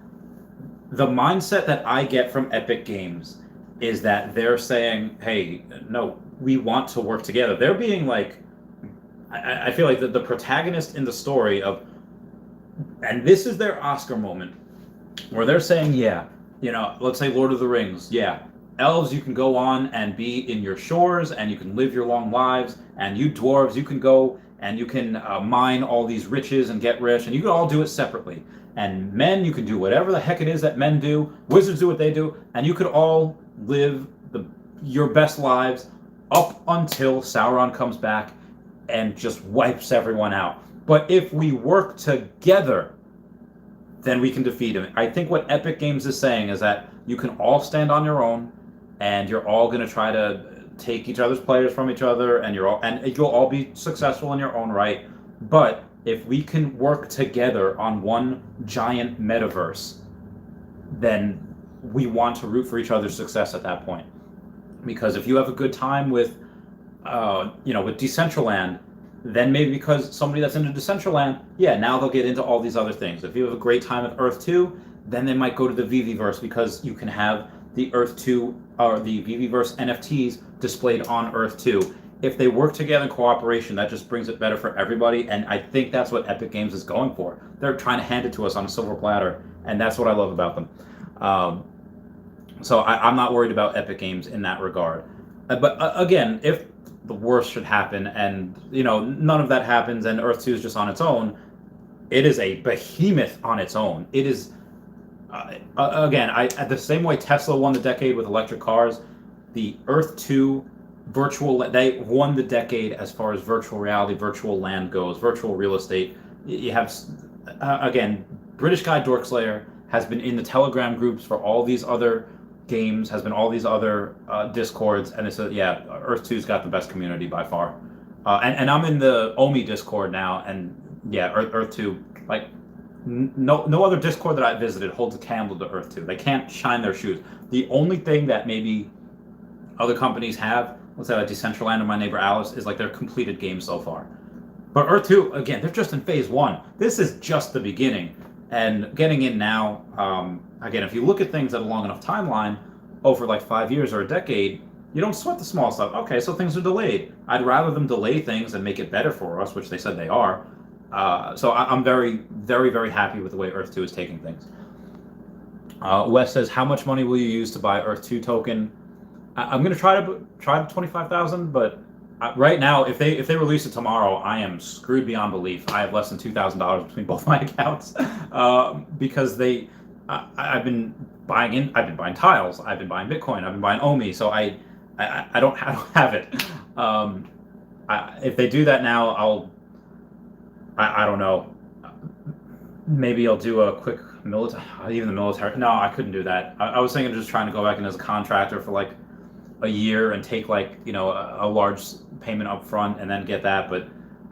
the mindset that I get from Epic Games is that they're saying, hey, no, we want to work together. They're being like, I feel like the protagonist in the story of, and this is their Oscar moment, where they're saying, yeah, let's say Lord of the Rings, yeah, elves, you can go on and be in your shores, and you can live your long lives, and you dwarves, you can go and you can mine all these riches and get rich, and you can all do it separately. And men, you can do whatever the heck it is that men do. Wizards do what they do, and you could all live your best lives up until Sauron comes back and just wipes everyone out. But if we work together, then we can defeat him. I think what Epic Games is saying is that you can all stand on your own, and you're all going to try to take each other's players from each other, and you'll all be successful in your own right. But if we can work together on one giant metaverse, then we want to root for each other's success at that point. Because if you have a good time with Decentraland, then maybe because somebody that's into Decentraland, yeah, now they'll get into all these other things. If you have a great time with Earth 2, then they might go to the VVverse, because you can have the Earth 2 or the VVverse NFTs displayed on Earth 2. If they work together in cooperation, that just brings it better for everybody, and I think that's what Epic Games is going for. They're trying to hand it to us on a silver platter, and that's what I love about them. So I'm not worried about Epic Games in that regard. But again, if the worst should happen, and none of that happens, and Earth 2 is just on its own, it is a behemoth on its own. It is, again, the same way Tesla won the decade with electric cars, the Earth 2 they won the decade as far as virtual reality, virtual land goes, virtual real estate. You have, again, British guy Dorkslayer has been in the Telegram groups for all these other games, has been all these other discords, and it's Earth 2's got the best community by far. And I'm in the Omi Discord now, and yeah, Earth 2, like no other Discord that I visited holds a candle to Earth 2. They can't shine their shoes. The only thing that maybe other companies have, let's say like Decentraland and My Neighbor Alice, is like their completed game so far. But Earth 2, again, they're just in phase 1. This is just the beginning. And getting in now, again, if you look at things at a long enough timeline, over like 5 years or a decade, you don't sweat the small stuff. Okay, so things are delayed. I'd rather them delay things and make it better for us, which they said they are. So I'm very, very, very happy with the way Earth 2 is taking things. Wes says, how much money will you use to buy Earth 2 token? I'm going to try to 25,000, but right now, if they release it tomorrow, I am screwed beyond belief. I have less than $2,000 between both my accounts, because I've been buying tiles, I've been buying Bitcoin, I've been buying Omi, so I don't have it. If they do that now, I don't know. Maybe I'll do a quick military. Even the military. No, I couldn't do that. I was thinking of just trying to go back in as a contractor for like a year and take like a large payment up front and then get that. But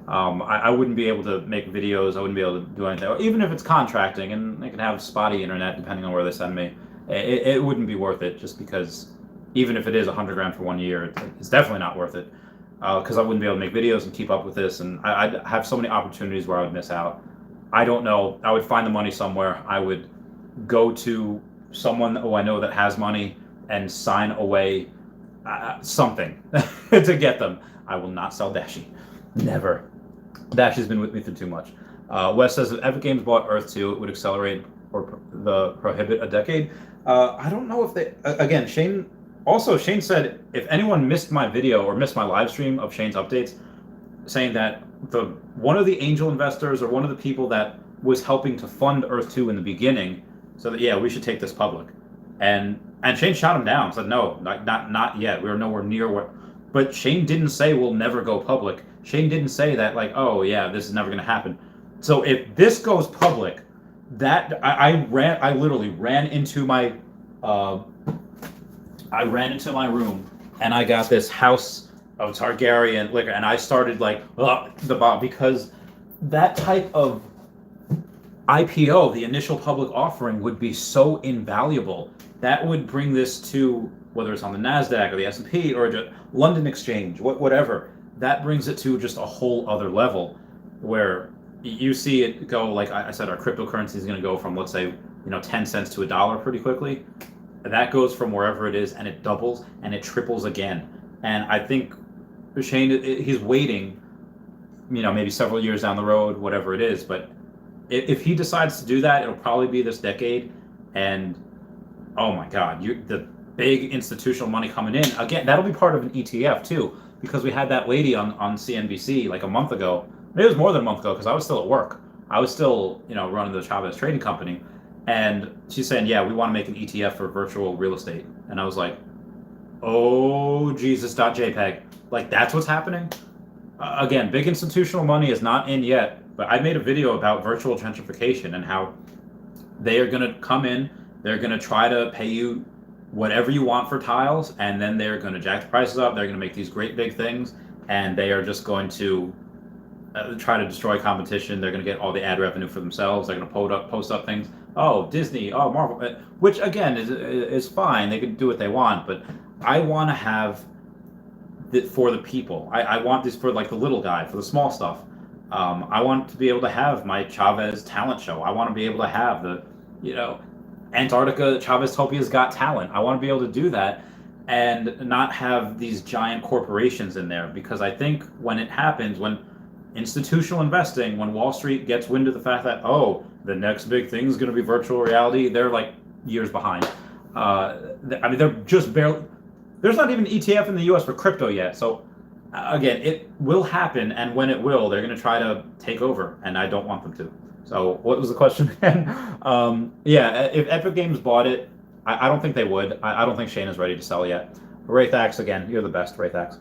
I wouldn't be able to make videos. I wouldn't be able to do anything. Even if it's contracting and they can have spotty internet depending on where they send me, it wouldn't be worth it, just because even if it is 100 grand for 1 year, it's definitely not worth it. Because I wouldn't be able to make videos and keep up with this, and I'd have so many opportunities where I would miss out. I don't know. I would find the money somewhere. I would go to someone who I know that has money and sign away something to get them. I will not sell Dashi. Never. Dashi's been with me through too much. Wes says, if Epic Games bought Earth 2, it would accelerate or prohibit a decade. I don't know if they... Again, Shane Also, Shane said, if anyone missed my video or missed my live stream of Shane's updates, saying that one of the angel investors or one of the people that was helping to fund Earth 2 in the beginning, so that yeah, we should take this public, and Shane shot him down. Said no, not yet. We were nowhere near what. But Shane didn't say we'll never go public. Shane didn't say that like, oh yeah, this is never going to happen. So if this goes public, that I literally ran into my room and I got this House of Targaryen liquor and I started like the bomb because that type of IPO, the initial public offering, would be so invaluable. That would bring this to, whether it's on the NASDAQ or the S&P or just London Exchange, whatever, that brings it to just a whole other level where you see it go, like I said, our cryptocurrency is going to go from, let's say, 10 cents to $1 pretty quickly. That goes from wherever it is and it doubles and it triples again. And I think Shane, he's waiting, maybe several years down the road, whatever it is. But if he decides to do that, it'll probably be this decade. And oh my God, the big institutional money coming in again. That'll be part of an ETF too, because we had that lady on CNBC like a month ago. Maybe it was more than a month ago because I was still at work. I was still running the Chavez trading company, and she's saying, yeah, we want to make an ETF for virtual real estate. And I was like, oh Jesus.jpg, like that's what's happening. Again, big institutional money is not in yet, but I made a video about virtual gentrification and how they are going to come in, they're going to try to pay you whatever you want for tiles, and then they're going to jack the prices up, they're going to make these great big things, and they are just going to try to destroy competition. They're going to get all the ad revenue for themselves. They're going to post up things, oh, Disney, oh, Marvel, which again is fine. They can do what they want, but I want to have it for the people. I want this for like the little guy, for the small stuff. I want to be able to have my Chavez talent show. I want to be able to have the, Antarctica Chavez Topia's Got Talent. I want to be able to do that and not have these giant corporations in there, because I think when it happens, when institutional investing, when Wall Street gets wind of the fact that, oh, the next big thing is going to be virtual reality, they're like years behind. They're just barely, there's not even an ETF in the US for crypto yet. So again, it will happen, and when it will, they're going to try to take over, and I don't want them to. So what was the question again? Yeah, if Epic Games bought it, I don't think they would. I don't think Shane is ready to sell yet. Wraithax, again, you're the best, Wraithax.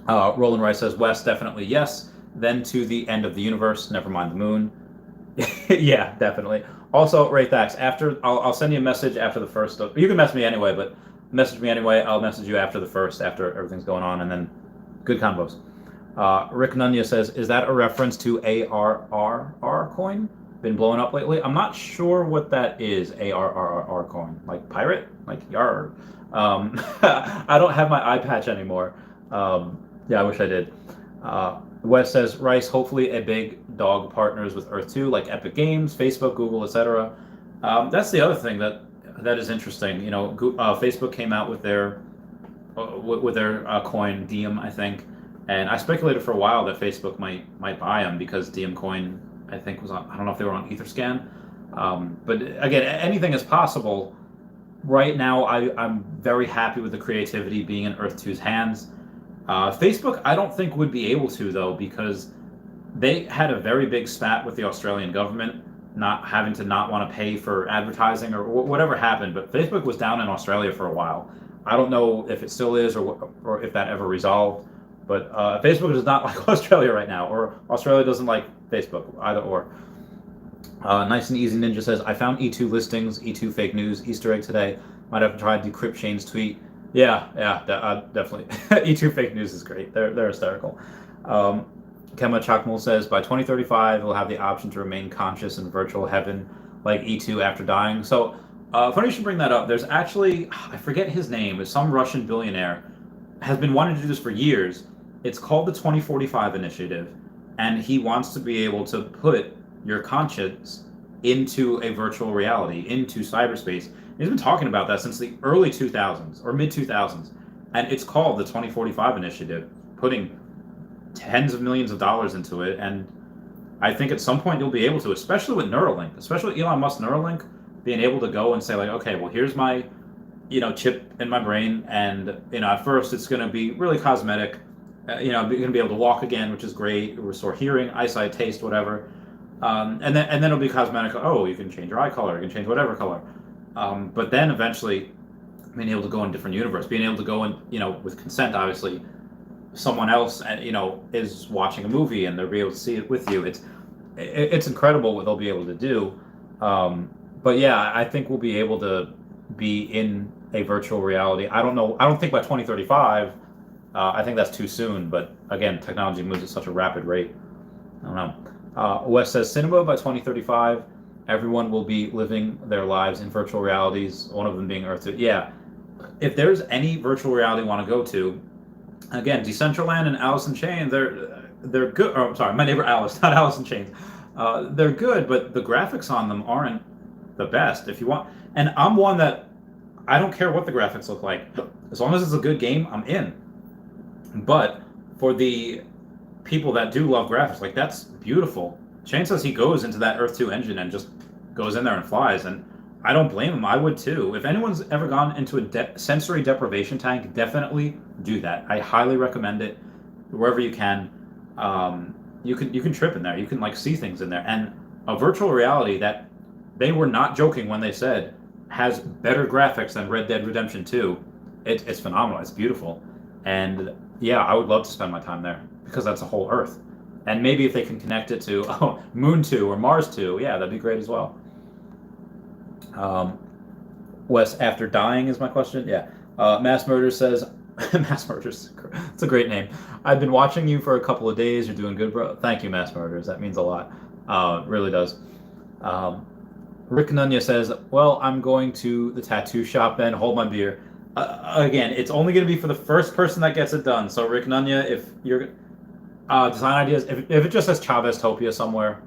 Roland Rice says, West, definitely yes. Then to the end of the universe, never mind the moon. Yeah, definitely. Also, Wraithax, I'll send you a message after the first. You can message me anyway, but message me anyway. I'll message you after the first, after everything's going on, and then good combos. Rick Nunya says, is that a reference to ARRR coin? Been blowing up lately? I'm not sure what that is, ARRR coin. Like pirate? Like yar. I don't have my eye patch anymore. Yeah, I wish I did. Wes says, Rice, hopefully a big dog partners with Earth 2, like Epic Games, Facebook, Google, etc. That's the other thing that is interesting. Facebook came out with their coin, Diem, I think. And I speculated for a while that Facebook might buy them because Diem coin, I think, was on, I don't know if they were on Etherscan. But again, anything is possible. Right now, I'm very happy with the creativity being in Earth 2's hands. Facebook, I don't think would be able to, though, because they had a very big spat with the Australian government, not having to not want to pay for advertising or whatever happened. But Facebook was down in Australia for a while. I don't know if it still is or if that ever resolved. But Facebook does not like Australia right now, or Australia doesn't like Facebook, either or. Nice and Easy Ninja says, I found E2 listings, E2 fake news, Easter egg today. Might have to try to decrypt Shane's tweet. Yeah, definitely. E2 fake news is great. They're hysterical. Kema Chakmul says, by 2035, we'll have the option to remain conscious in virtual heaven, like E2 after dying. So, funny you should bring that up. There's actually, I forget his name, it's some Russian billionaire, has been wanting to do this for years. It's called the 2045 Initiative, and he wants to be able to put your conscience into a virtual reality, into cyberspace. He's been talking about that since the early 2000s or mid 2000s, and it's called the 2045 Initiative, putting tens of millions of dollars into it. And I think at some point you'll be able to, especially with Neuralink, especially Elon Musk Neuralink, being able to go and say like, okay, well, here's my chip in my brain, and at first it's going to be really cosmetic. You're going to be able to walk again, which is great. Restore hearing, eyesight, taste, whatever. And then it'll be cosmetic. Oh, you can change your eye color. You can change whatever color. But then eventually, being able to go in different universe, being able to go in, with consent, obviously, someone else, is watching a movie and they'll be able to see it with you. It's incredible what they'll be able to do. But yeah, I think we'll be able to be in a virtual reality. I don't know. I don't think by 2035. I think that's too soon. But again, technology moves at such a rapid rate. I don't know. Wes says cinema by 2035. Everyone will be living their lives in virtual realities. One of them being Earth 2. Yeah. If there's any virtual reality you want to go to, again, Decentraland and Alice in Chains, they're good. Oh, I'm sorry, my neighbor Alice, not Alice in Chains. They're good, but the graphics on them aren't the best. If you want, and I'm one that I don't care what the graphics look like, as long as it's a good game, I'm in. But for the people that do love graphics, like that's beautiful. Shane says he goes into that Earth 2 engine and just goes in there and flies, and I don't blame him. I would too. If anyone's ever gone into a sensory deprivation tank, definitely do that. I highly recommend it wherever you can. You can trip in there. You can see things in there, and a virtual reality that they were not joking when they said has better graphics than Red Dead Redemption 2. It's phenomenal. It's beautiful, and yeah, I would love to spend my time there because that's a whole Earth. And maybe if they can connect it to Moon 2 or Mars 2, yeah, that'd be great as well. Wes, after dying is my question. Yeah. Mass Murder says, Mass Murders. It's a great name. I've been watching you for a couple of days. You're doing good, bro. Thank you, Mass Murders. That means a lot. It really does. Rick Nunya says, well, I'm going to the tattoo shop then. Hold my beer. Again, it's only going to be for the first person that gets it done. So Rick Nunya, if you're design ideas, if it just says Chavez Topia somewhere,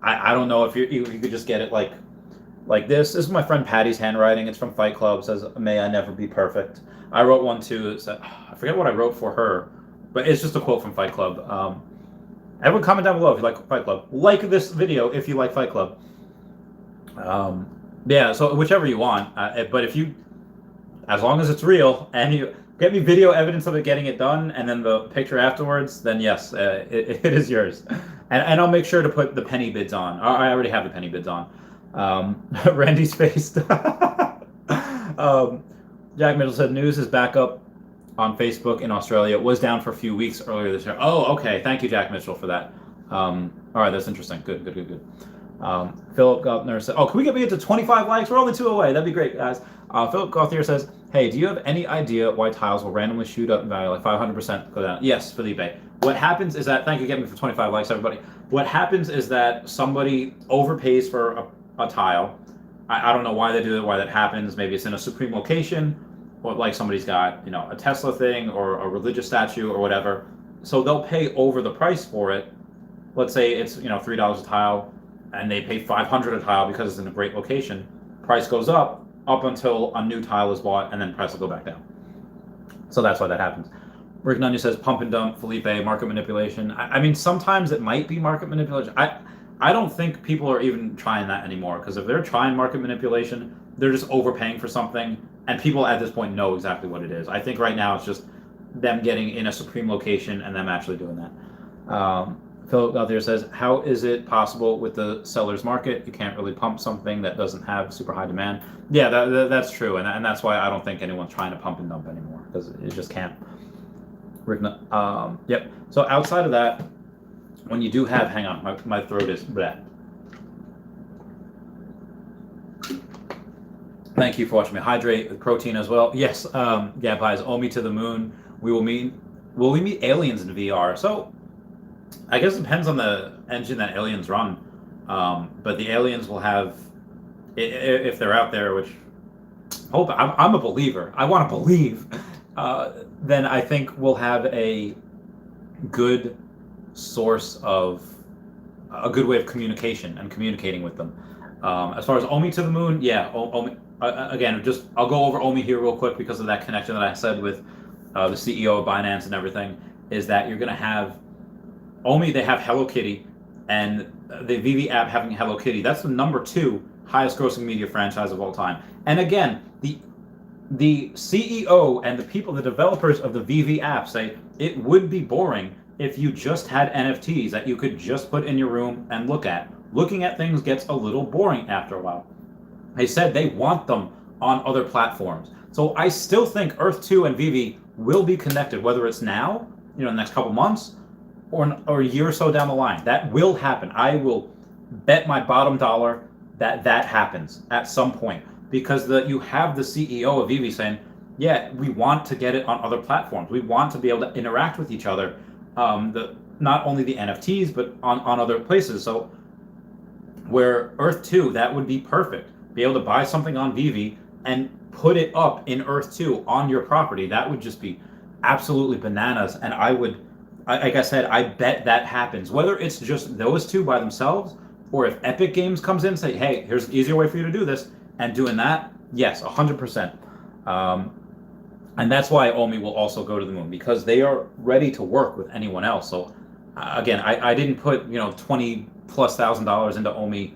I don't know if you could just get it like this. This is my friend Patty's handwriting. It's from Fight Club. It says, may I never be perfect. I wrote one too. It said, I forget what I wrote for her, but it's just a quote from Fight Club. Everyone comment down below if you like Fight Club. Like this video if you like Fight Club. Yeah, so whichever you want. But if you, as long as it's real and you get me video evidence of it getting it done and then the picture afterwards, then yes, it is yours. And I'll make sure to put the penny bids on. I already have the penny bids on. Randy's face. Jack Mitchell said news is back up on Facebook in Australia. It was down for a few weeks earlier this year. Oh, okay. Thank you, Jack Mitchell, for that. All right, that's interesting. Good. Philip Gauthier said, oh, can we get me to 25 likes? We're only 2 away. That'd be great, guys. Philip Gauthier says, hey, do you have any idea why tiles will randomly shoot up in value, like 500% go down? Yes, Felipe. What happens is that, thank you again for 25 likes, everybody. What happens is that somebody overpays for a tile. I don't know why they do it, why that happens. Maybe it's in a supreme location, or like somebody's got, a Tesla thing or a religious statue or whatever. So they'll pay over the price for it. Let's say it's, $3 a tile, and they pay $500 a tile because it's in a great location. Price goes up until a new tile is bought, and then price will go back down. So that's why that happens. Rick Nunya says pump and dump, Felipe, market manipulation. I mean, sometimes it might be market manipulation. I don't think people are even trying that anymore, because if they're trying market manipulation, they're just overpaying for something, and people at this point know exactly what it is. I think right now it's just them getting in a supreme location and them actually doing that. Philip out there says, how is it possible with the seller's market? You can't really pump something that doesn't have super high demand. Yeah, that's true, and that's why I don't think anyone's trying to pump and dump anymore, because it just can't. Yep. So outside of that, when you do have, hang on, my throat is bleh. Thank you for watching me hydrate with protein as well. Yes, Gabhais, owe me to the moon. Will we meet aliens in VR? So I guess it depends on the engine that aliens run. But the aliens will have, if they're out there, which hope I'm a believer. I want to believe. Then I think we'll have a good source of a good way of communication and communicating with them. As far as Omi to the moon, yeah. Again, I'll go over Omi here real quick because of that connection that I said with the CEO of Binance and everything. Is that you're going to have Omi? They have Hello Kitty, and the VV app having Hello Kitty. That's the #2 highest grossing media franchise of all time. And again, the CEO and the people, the developers of the VV app say it would be boring if you just had NFTs that you could just put in your room and look at. Looking at things gets a little boring after a while. They said they want them on other platforms. So I still think Earth 2 and VV will be connected, whether it's now, in the next couple months, or a year or so down the line. That will happen. I will bet my bottom dollar that that happens at some point, because you have the CEO of VV saying, yeah, we want to get it on other platforms. We want to be able to interact with each other, not only the NFTs, but on other places. So where Earth 2, that would be perfect. Be able to buy something on VV and put it up in Earth 2 on your property. That would just be absolutely bananas. And like I said, I bet that happens. Whether it's just those two by themselves, or if Epic Games comes in and say, hey, here's an easier way for you to do this, and doing that, yes, 100%. And that's why Omi will also go to the moon, because they are ready to work with anyone else. So again, I didn't put $20,000+ into Omi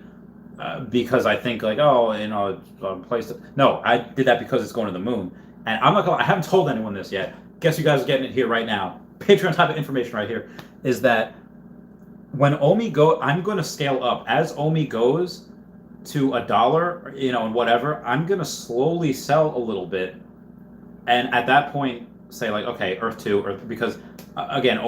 because I think like, oh, it's a place to... No, I did that because it's going to the moon. And I haven't told anyone this yet. Guess you guys are getting it here right now. Patreon type of information right here is that when Omi I'm going to scale up as Omi goes to $1, and whatever. I'm going to slowly sell a little bit, and at that point say like, okay, Earth 2, because again,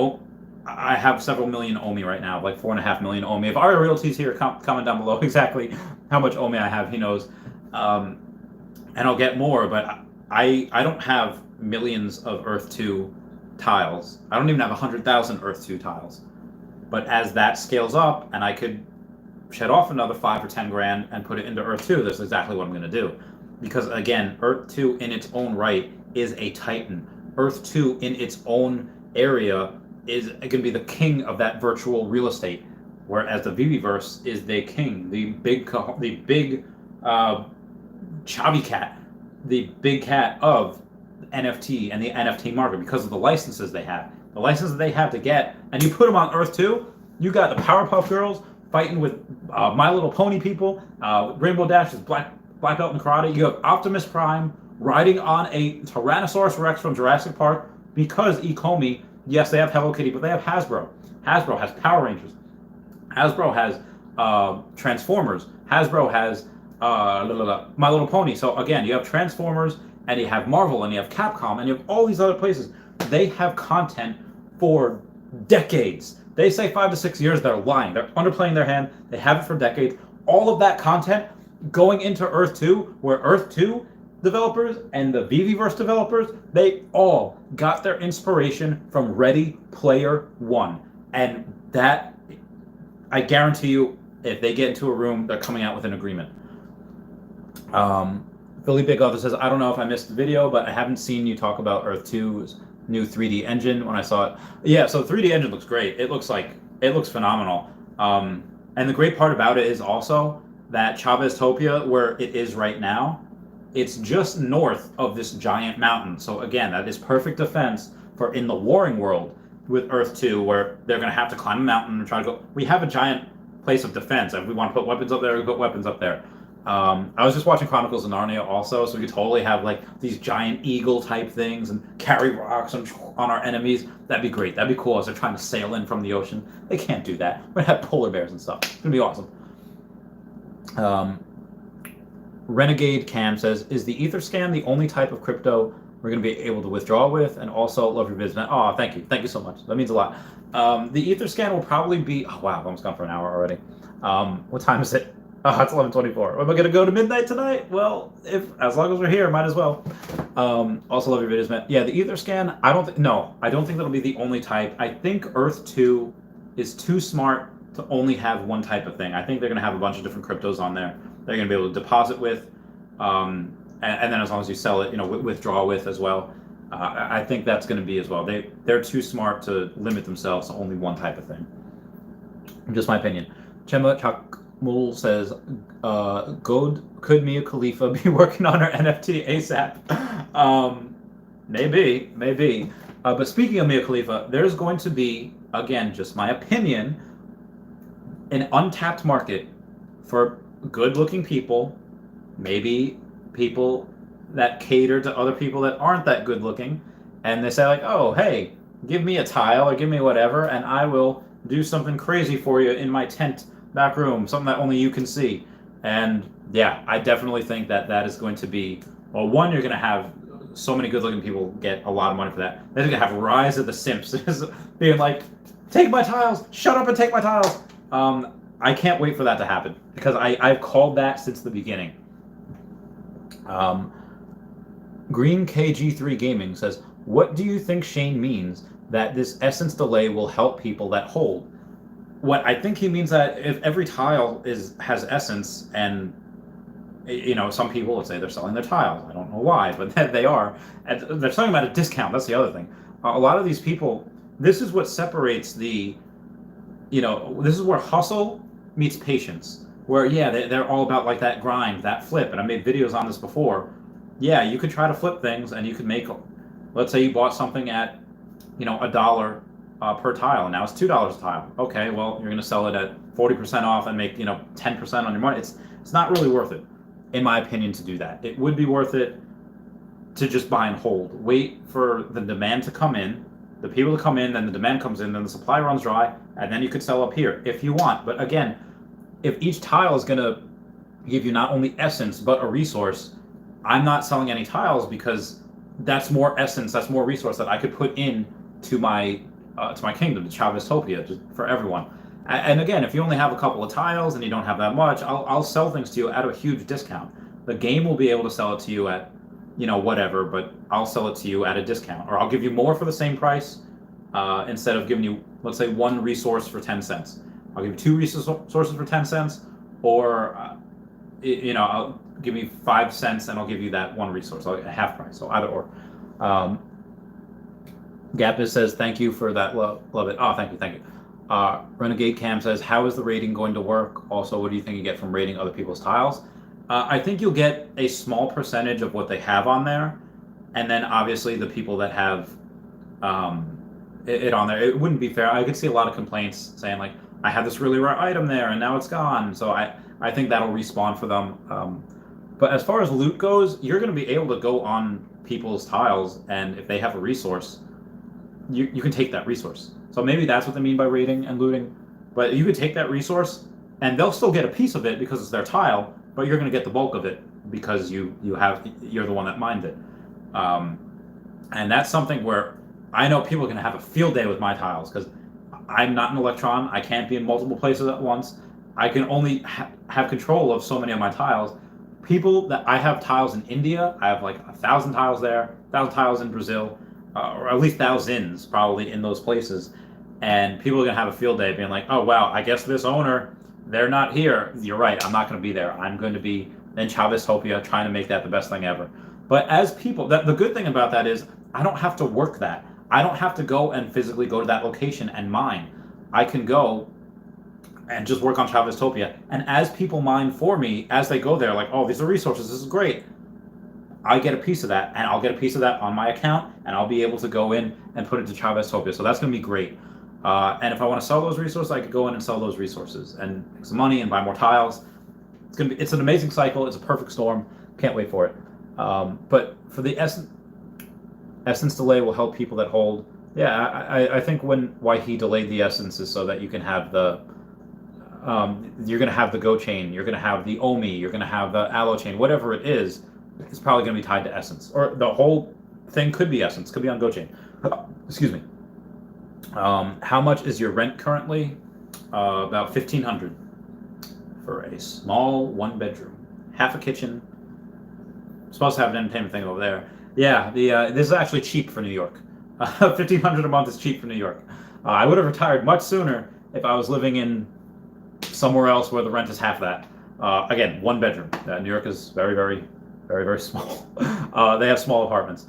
I have several million Omi right now, like 4.5 million Omi. If our realty's here, comment down below exactly how much Omi I have. He knows, and I'll get more. But I don't have millions of Earth 2 tiles. I don't even have 100,000 Earth 2 tiles. But as that scales up, and I could shed off another 5 or 10 grand and put it into Earth 2, that's exactly what I'm going to do. Because again, Earth 2 in its own right is a titan. Earth 2 in its own area is going to be the king of that virtual real estate, whereas the VVverse is the king, the big chubby cat, the big cat of NFT and the NFT market, because of the licenses they have. The licenses they have to get, and you put them on Earth 2, you got the Powerpuff Girls fighting with My Little Pony people, Rainbow Dash is black belt in karate, you have Optimus Prime riding on a Tyrannosaurus Rex from Jurassic Park, because Ecomi, yes, they have Hello Kitty, but they have Hasbro. Hasbro has Power Rangers. Hasbro has Transformers. Hasbro has My Little Pony. So again, you have Transformers, and you have Marvel, and you have Capcom, and you have all these other places. They have content for decades. They say 5 to 6 years, they're lying. They're underplaying their hand. They have it for decades. All of that content going into Earth 2, where Earth 2 developers and the VVverse developers, they all got their inspiration from Ready Player One. And that, I guarantee you, if they get into a room, they're coming out with an agreement. Billy Big Other says, I don't know if I missed the video, but I haven't seen you talk about Earth 2's new 3D engine when I saw it. Yeah, so 3D engine looks great. It looks phenomenal. And the great part about it is also that Chaveztopia, where it is right now, it's just north of this giant mountain. So again, that is perfect defense for in the warring world with Earth 2, where they're going to have to climb a mountain and try to go. We have a giant place of defense. If we want to put weapons up there, we put weapons up there. I was just watching Chronicles of Narnia also, so we could totally have like these giant eagle type things and carry rocks on our enemies. That'd be great. That'd be cool as they're trying to sail in from the ocean. They can't do that. We're gonna have polar bears and stuff. It's gonna be awesome. Renegade Cam says, is the Etherscan the only type of crypto we're going to be able to withdraw with? And also, love your business. Oh, thank you. Thank you so much. That means a lot. The Etherscan will probably be... Oh, wow. I've almost gone for an hour already. What time is it? Oh, it's 11:24. Am I going to go to midnight tonight? Well, as long as we're here, might as well. Also, love your videos, man. Yeah, the Etherscan, I don't think that'll be the only type. I think Earth 2 is too smart to only have one type of thing. I think they're going to have a bunch of different cryptos on there. They're going to be able to deposit with, and then as long as you sell it, withdraw with as well. I think that's going to be as well. They're too smart to limit themselves to only one type of thing. Just my opinion. Chema Chakmul says, could Mia Khalifa be working on her NFT ASAP? Maybe. But speaking of Mia Khalifa, there's going to be, again, just my opinion, an untapped market for good-looking people, maybe people that cater to other people that aren't that good looking, and they say like, oh, hey, give me a tile or give me whatever, and I will do something crazy for you in my tent back room, something that only you can see. And yeah, I definitely think that that is going to be, well, one, you're going to have so many good looking people get a lot of money for that. Then you're going to have Rise of the Simps being like, take my tiles, shut up and take my tiles. I can't wait for that to happen because I've called that since the beginning. Green KG3 Gaming says, what do you think Shane means that this essence delay will help people that hold? What I think he means that if every tile has essence, and some people would say they're selling their tiles. I don't know why, but they are. And they're talking about a discount. That's the other thing. A lot of these people, this is what separates this is where hustle meets patience. Where, yeah, they're all about like that grind, that flip. And I made videos on this before. Yeah, you could try to flip things and you could make, let's say you bought something at, $1 per tile, and now it's $2 a tile. Okay, well, you're going to sell it at 40% off and make 10% on your money. It's not really worth it, in my opinion, to do that. It would be worth it to just buy and hold. Wait for the demand to come in, the people to come in, then the demand comes in, then the supply runs dry, and then you could sell up here if you want. But again, if each tile is going to give you not only essence but a resource, I'm not selling any tiles because that's more essence, that's more resource that I could put in to my kingdom, to Chaveztopia, just for everyone. And again, if you only have a couple of tiles and you don't have that much, I'll sell things to you at a huge discount. The game will be able to sell it to you at, whatever, but I'll sell it to you at a discount. Or I'll give you more for the same price instead of giving you, let's say, one resource for 10 cents. I'll give you two resources for 10 cents, or, I'll give me 5 cents and I'll give you that one resource, like a half price. So either or. Gapis says, thank you for that. Love it. Oh, thank you. Renegade Cam says, how is the rating going to work? Also, what do you think you get from rating other people's tiles? I think you'll get a small percentage of what they have on there. And then obviously the people that have it on there, it wouldn't be fair. I could see a lot of complaints saying like, I had this really rare item there and now it's gone. So I think that'll respawn for them. But as far as loot goes, you're going to be able to go on people's tiles, and if they have a resource, you can take that resource. So maybe that's what they mean by raiding and looting. But you could take that resource, and they'll still get a piece of it because it's their tile, but you're going to get the bulk of it because you're the one that mined it. And that's something where I know people are going to have a field day with my tiles because I'm not an electron. I can't be in multiple places at once. I can only have control of so many of my tiles. People that I have tiles in India, I have like 1,000 tiles there, 1,000 tiles in Brazil, or at least thousands probably in those places. And people are going to have a field day being like, oh, wow, I guess this owner, they're not here. You're right, I'm not going to be there. I'm going to be in Chaveztopia trying to make that the best thing ever. But as people, the good thing about that is I don't have to work that. I don't have to go and physically go to that location and mine. I can go and just work on Chaveztopia. And as people mine for me, as they go there, like, oh, these are resources, this is great, I get a piece of that, and I'll get a piece of that on my account, and I'll be able to go in and put it to Chaveztopia. So that's going to be great. And if I want to sell those resources, I could go in and sell those resources and make some money and buy more tiles. It's an amazing cycle. It's a perfect storm. Can't wait for it. But for the essence delay will help people that hold. Yeah, I think why he delayed the essence is so that you can have you're going to have the Go chain, you're going to have the Omi, you're going to have the Allo chain, whatever it is, it's probably going to be tied to essence. Or the whole thing could be essence, could be on Go chain. Excuse me. How much is your rent currently? About $1,500 for a small 1-bedroom, half a kitchen. I'm supposed to have an entertainment thing over there. Yeah, this is actually cheap for New York. $1,500 a month is cheap for New York. I would have retired much sooner if I was living in somewhere else where the rent is half that. Again, 1 bedroom. New York is very, very, very, very small. They have small apartments.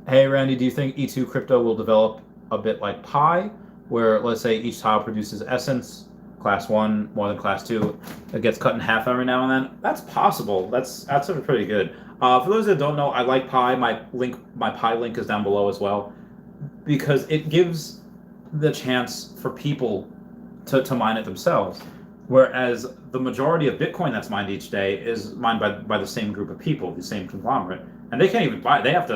Hey, Randy, do you think E2 crypto will develop a bit like Pi, where let's say each tile produces essence, class 1 more than class 2, it gets cut in half every now and then? That's possible. That's sort of pretty good. For those that don't know, I like Pi. My Pi link is down below as well, because it gives the chance for people to mine it themselves. Whereas the majority of Bitcoin that's mined each day is mined by the same group of people, the same conglomerate, and they can't even buy it. They have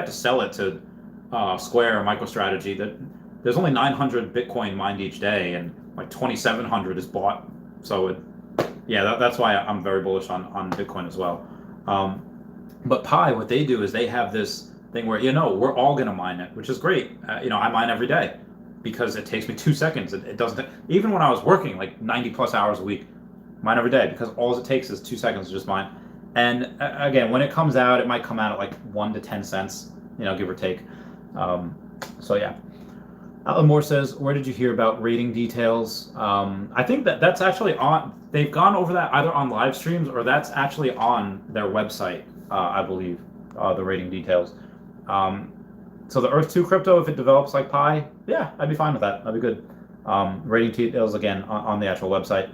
to sell it to Square or MicroStrategy. There's only 900 Bitcoin mined each day, and like 2,700 is bought. So that's why I'm very bullish on Bitcoin as well. But Pi, what they do is they have this thing where we're all gonna mine it, which is great. I mine every day because it takes me 2 seconds. It doesn't, even when I was working like 90 plus hours a week, mine every day, because all it takes is 2 seconds to just mine. And again, when it comes out, it might come out at like 1 to 10 cents, give or take. So yeah. Alan Moore says, where did you hear about rating details? I think that's actually on, they've gone over that either on live streams or that's actually on their website, I believe, the rating details. So the Earth 2 crypto, if it develops like Pi, yeah, I'd be fine with that. That'd be good. Rating details, again, on the actual website.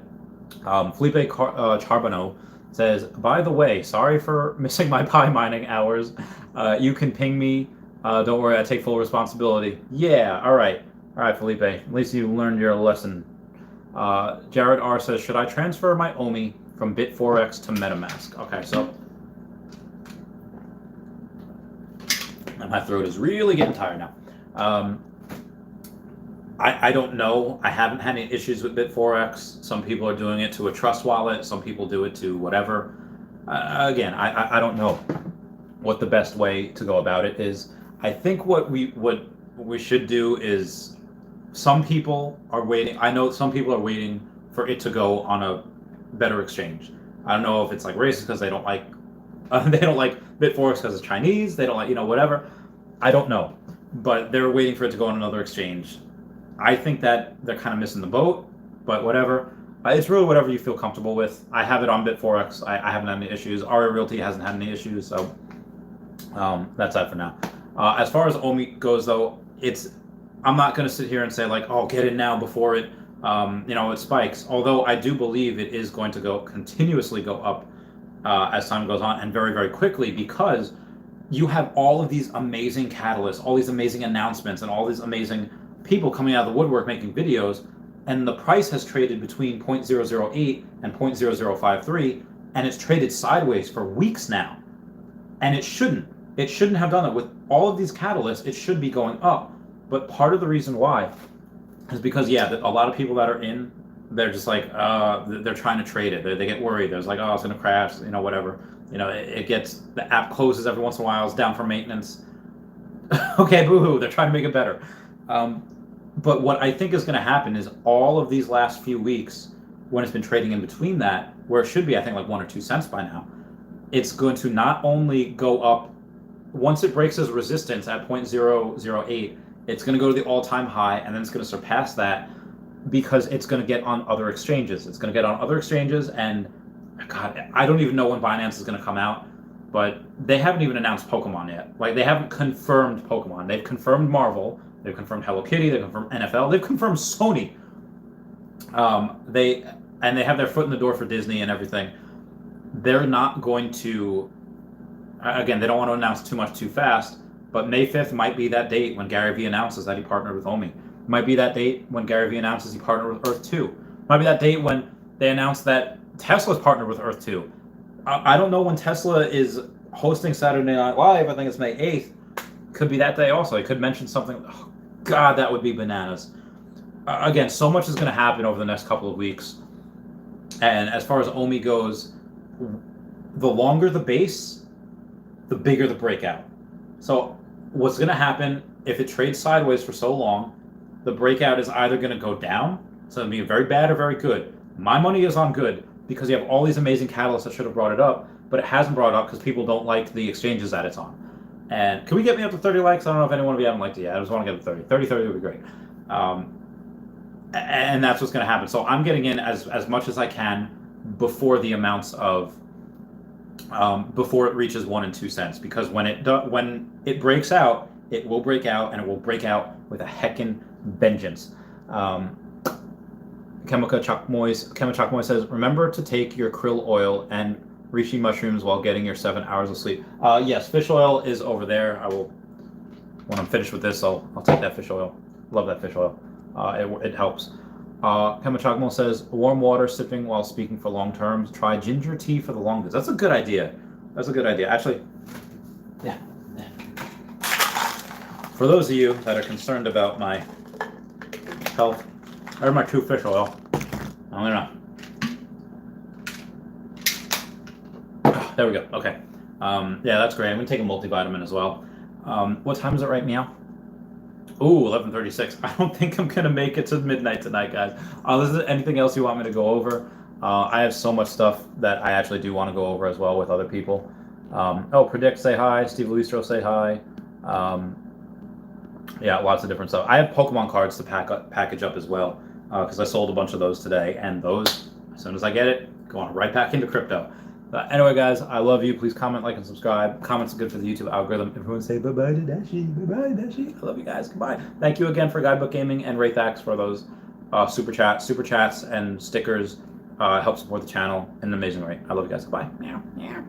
Felipe Charbonneau says, by the way, sorry for missing my Pi mining hours. You can ping me. Don't worry, I take full responsibility. Yeah, all right, Felipe. At least you learned your lesson. Jared R says, should I transfer my OMI from Bit4X to MetaMask? Okay, so my throat is really getting tired now. I don't know. I haven't had any issues with Bit4X. Some people are doing it to a trust wallet. Some people do it to whatever. Again, I don't know what the best way to go about it is. I think what we should do is, some people are waiting. I know some people are waiting for it to go on a better exchange. I don't know if it's like racist because they don't like Bit4X because it's Chinese. They don't like whatever. I don't know, but they're waiting for it to go on another exchange. I think that they're kind of missing the boat, but whatever. It's really whatever you feel comfortable with. I have it on Bit4X. I haven't had any issues. Aria Realty hasn't had any issues, so that's that for now. As far as OMI goes, though, I'm not going to sit here and say like, oh, get it now before it spikes. Although I do believe it is going to continuously go up as time goes on, and very, very quickly, because you have all of these amazing catalysts, all these amazing announcements, and all these amazing people coming out of the woodwork making videos, and the price has traded between 0.008 and 0.0053, and it's traded sideways for weeks now. And it shouldn't have done that. With all of these catalysts, it should be going up. But part of the reason why is because, a lot of people that are in, they're just like, they're trying to trade it. They get worried. There's like, oh, it's going to crash, whatever. The app closes every once in a while, it's down for maintenance. Okay, boo-hoo, they're trying to make it better. But what I think is going to happen is all of these last few weeks, when it's been trading in between that, where it should be, I think, like 1 or 2 cents by now, it's going to not only go up, once it breaks as resistance at 0.008, it's going to go to the all-time high, and then it's going to surpass that because it's going to get on other exchanges. It's going to get on other exchanges, and God, I don't even know when Binance is going to come out, but they haven't even announced Pokemon yet. Like, they haven't confirmed Pokemon. They've confirmed Marvel. They've confirmed Hello Kitty. They've confirmed NFL. They've confirmed Sony. They have their foot in the door for Disney and everything. They're not going to. Again, they don't want to announce too much too fast. But May 5th might be that date when Gary Vee announces that he partnered with OMI. Might be that date when Gary Vee announces he partnered with Earth 2. Might be that date when they announce that Tesla's partnered with Earth 2. I don't know when Tesla is hosting Saturday Night Live. I think it's May 8th. Could be that day also. He could mention something. Oh, God, that would be bananas. Again, so much is going to happen over the next couple of weeks. And as far as OMI goes, the longer the base, the bigger the breakout. So what's going to happen if it trades sideways for so long, the breakout is either going to go down, so it'll be very bad or very good. My money is on good because you have all these amazing catalysts that should have brought it up, but it hasn't brought it up because people don't like the exchanges that it's on. And can we get me up to 30 likes? I don't know if anyone of you haven't liked it yet. I just want to get to 30. 30 would be great. And that's what's going to happen. So I'm getting in as much as I can before the amounts of before it reaches 1 and 2 cents, because when it breaks out, it will break out, and it will break out with a heckin' vengeance. Chemical Chakmoy says, remember to take your krill oil and reishi mushrooms while getting your 7 hours of sleep. Yes, fish oil is over there. I will, when I'm finished with this, I'll take that fish oil. Love that fish oil. It helps. Kamachagmo says, warm water sipping while speaking for long terms. Try ginger tea for the longest. That's a good idea. That's a good idea. Actually, yeah. For those of you that are concerned about my health, or my true fish oil, I'm gonna. There we go. Okay. Yeah, that's great. I'm gonna take a multivitamin as well. What time is it right now? Ooh, 11:36. I don't think I'm gonna make it to midnight tonight, guys. Is there anything else you want me to go over? I have so much stuff that I actually do want to go over as well with other people. Predict, say hi. Steve Listro, say hi. Yeah, lots of different stuff. I have Pokemon cards to package up as well because I sold a bunch of those today, and those, as soon as I get it, going right back into crypto. Anyway, guys, I love you. Please comment, like, and subscribe. Comments are good for the YouTube algorithm. Everyone say bye-bye to Dashi. Bye-bye, Dashi. I love you guys. Goodbye. Thank you again for Guidebook Gaming and Wraithax for those super chats and stickers. Help support the channel in an amazing way. I love you guys. Goodbye. Meow, meow.